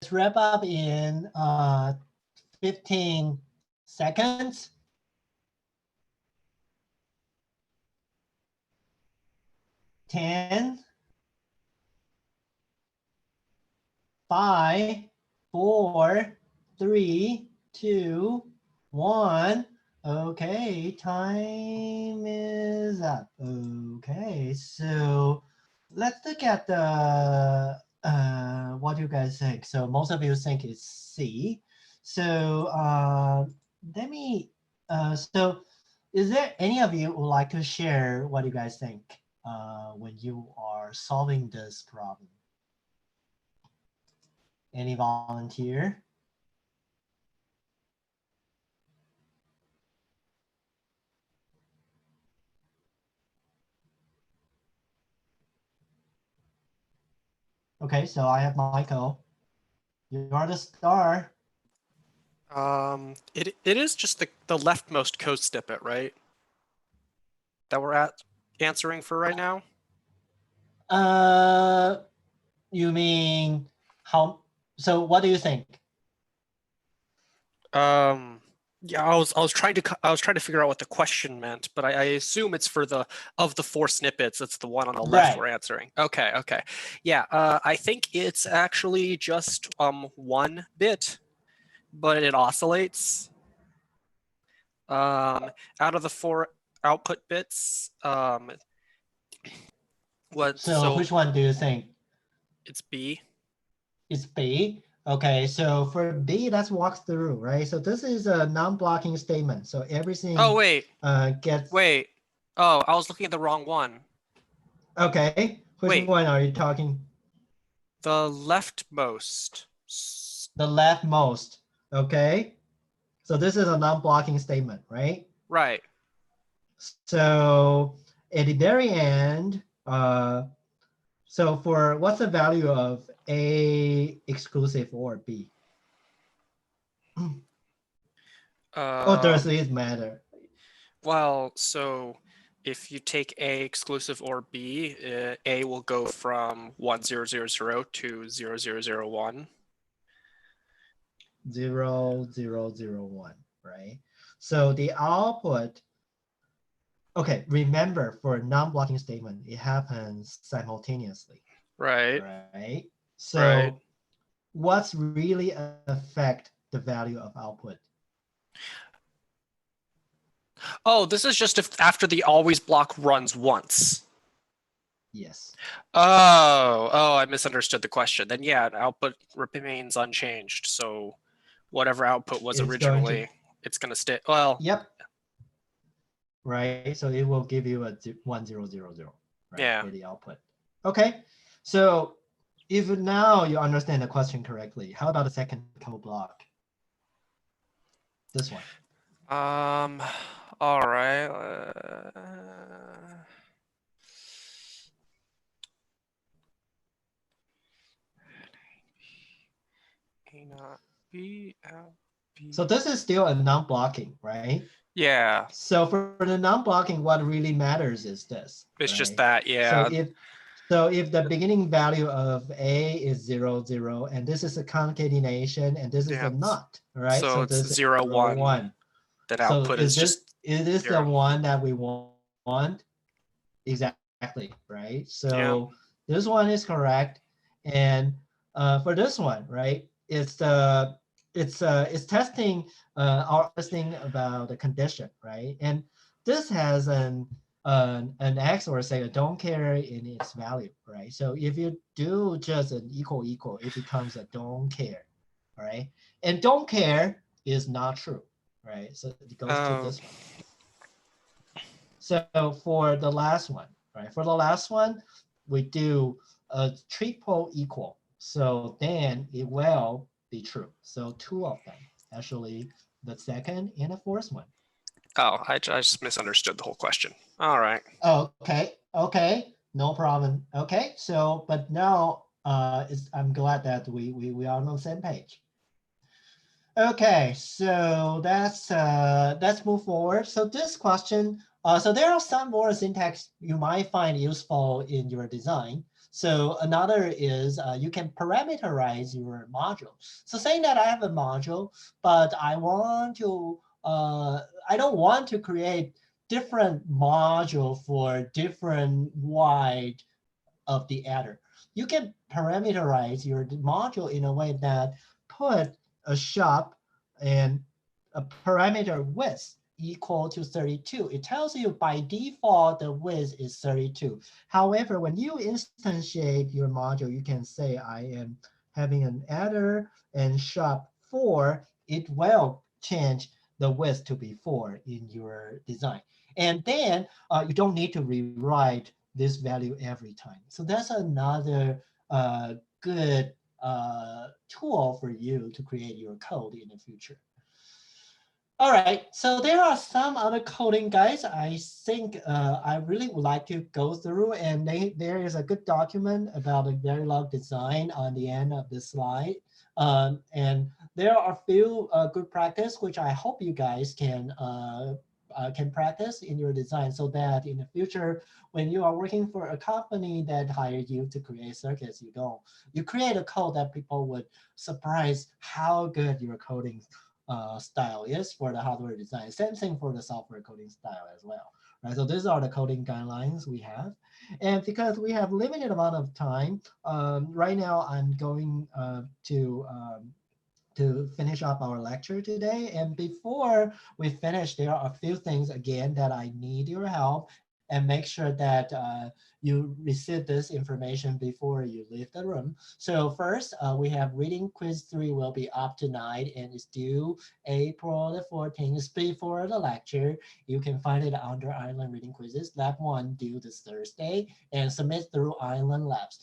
Let's wrap up in 15 seconds. 10, 5, 4, 3, 2, 1. Okay, time is up. Okay, so let's look at the what you guys think. So most of you think it's C. So let me. So is there any of you who would like to share what you guys think when you are solving this problem? Any volunteer? Okay, so I have Michael. You are the star. It is just the leftmost code snippet, right? That we're answering for right now. You mean how? So what do you think? Yeah, I was trying to figure out what the question meant, but I assume it's for of the 4 snippets, it's the one on the left we're answering. Okay, okay. Yeah, I think it's actually just 1 bit, but it oscillates. Out of the 4 output bits, so which one do you think? It's B. It's B. Okay, so for B, let's walk through, right? So this is a non-blocking statement. So everything gets. Wait. Oh, I was looking at the wrong one. Okay, which one are you talking? The leftmost. The leftmost. Okay. So this is a non-blocking statement, right? Right. So at the very end, so for what's the value of A exclusive or B? Does it matter? Well, so if you take A exclusive or B, A will go from 1000 to 0001. 0001, right? So the output, okay, remember for a non-blocking statement, it happens simultaneously. Right. Right. So what's really affect the value of output? Oh, this is just if after the always block runs once. Yes. Oh, I misunderstood the question. Then yeah, output remains unchanged. So whatever output was originally, it's going to stay. Well. Yep. Right. So it will give you a 1000, right, for the output. Okay. So if now you understand the question correctly, how about the second code block? This one. All right. So this is still a non-blocking, right? Yeah. So for the non-blocking, what really matters is this. It's just that, yeah. So if the beginning value of A is 0, 0, and this is a concatenation, and this is a not, right? So this it's 0, 1. That output is just it is the one that we want. Exactly, right? So this one is correct, and for this one, right? It's testing testing about the condition, right? And this has an X or say a don't care in its value, right? So if you do just an equal, it becomes a don't care, right? And don't care is not true, right? So it goes to this one. So for the last one, right? For the last one, we do a triple equal. So then it will be true. So 2 of them, actually the second and the fourth one. Oh, I just misunderstood the whole question. All right. Okay, no problem. Okay, so but now I'm glad that we are on the same page. Okay, so let's move forward. So this question, so there are some more syntax you might find useful in your design. So another is you can parameterize your module. So saying that I have a module, but I don't want to create different module for different wide of the adder. You can parameterize your module in a way that put a shop and a parameter width equal to 32. It tells you by default the width is 32. However, when you instantiate your module, you can say I am having an adder and shop 4. It will change the width to be 4 in your design. And then you don't need to rewrite this value every time. So that's another good tool for you to create your code in the future. All right, so there are some other coding guys I think I really would like to go through, and there is a good document about a Verilog design on the end of this slide. And there are a few good practice which I hope you guys can practice in your design, so that in the future, when you are working for a company that hired you to create circuits, you create a code that people would surprise how good your coding style is for the hardware design. Same thing for the software coding style as well. Right, so these are the coding guidelines we have. And because we have limited amount of time, right now I'm going to finish up our lecture today. And before we finish, there are a few things again that I need your help, and make sure that you receive this information before you leave the room. So first, we have reading quiz 3 will be up tonight, and it's due April the 14th before the lecture. You can find it under Island Reading Quizzes. Lab 1 due this Thursday, and submit through Island Labs.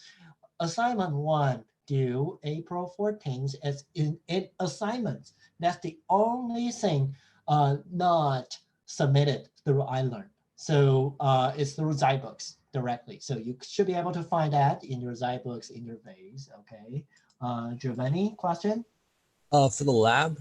Assignment 1 due April 14th as in assignments. That's the only thing not submitted through iLearn. So it's through Zybooks directly. So you should be able to find that in your Zybooks interface. Okay. Giovanni, question? For the lab,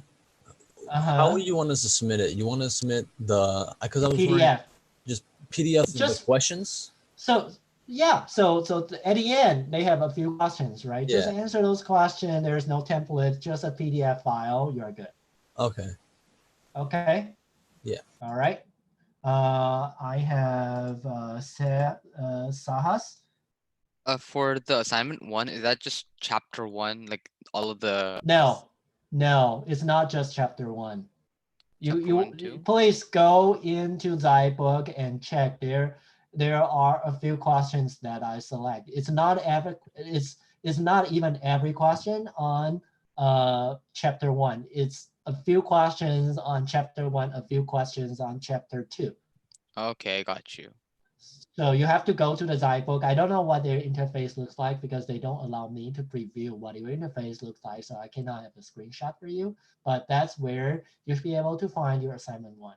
how do you want us to submit it? You want to submit the, because I was PDF. Just PDF of the questions? So yeah, so at the end, they have a few questions, right? Yeah. Just answer those questions. There's no template, just a PDF file. You're good. Okay. Okay. Yeah. All right. I have Sahas. For the assignment 1, is that just chapter 1, like all of the? No, it's not just chapter 1. Chapter 1 too? Please go into Zybook and check there. There are a few questions that I select. It's not even every question on chapter 1. It's a few questions on chapter 1, a few questions on chapter 2. Okay, got you. So you have to go to the Zybook. I don't know what their interface looks like because they don't allow me to preview what your interface looks like. So I cannot have a screenshot for you, but that's where you should be able to find your assignment 1.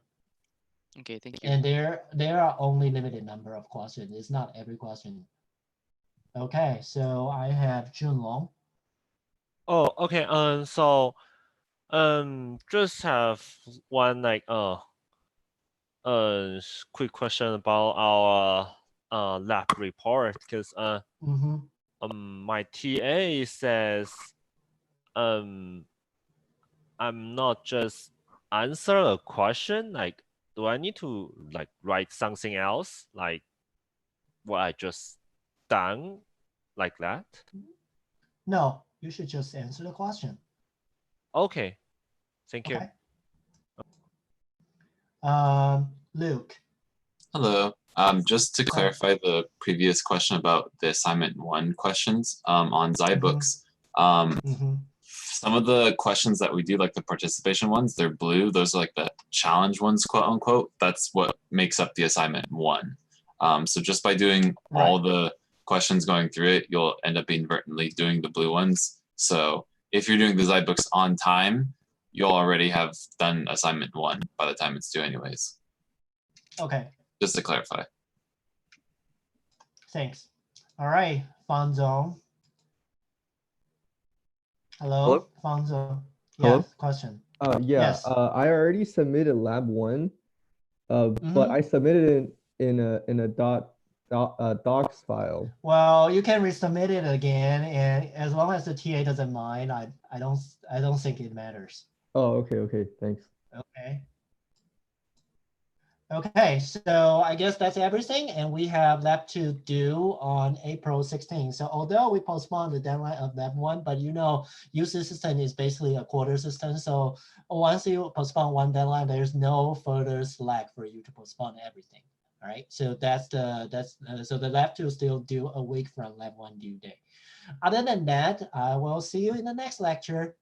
Okay, thank you. And there are only limited number of questions. It's not every question. Okay, so I have Junlong. Oh, okay. So, just have one quick question about our lab report, because my TA says I'm not just answer a question, like, do I need to like write something else, like what I just done, like that? No, you should just answer the question. Okay, thank you. Luke. Hello. Just to clarify the previous question about the assignment 1 questions on Zybooks. Some of the questions that we do, like the participation ones, they're blue. Those are like the challenge ones, quote unquote. That's what makes up the assignment 1. So just by doing all the questions going through it, you'll end up inadvertently doing the blue ones. So if you're doing the Zybooks on time, you'll already have done assignment 1 by the time it's due anyways. Okay. Just to clarify. Thanks. All right, Fanzong. Hello, Fanzong. Yes, question. Yes. I already submitted lab 1, but I submitted it in a docs file. Well, you can resubmit it again, and as long as the TA doesn't mind, I don't think it matters. Oh, okay, thanks. Okay, so I guess that's everything, and we have lab 2 due on April 16th. So although we postponed the deadline of lab 1, but you know, UC system is basically a quarter system. So once you postpone one deadline, there's no further slack for you to postpone everything. All right, so so the lab 2 is still due a week from lab 1 due date. Other than that, I will see you in the next lecture.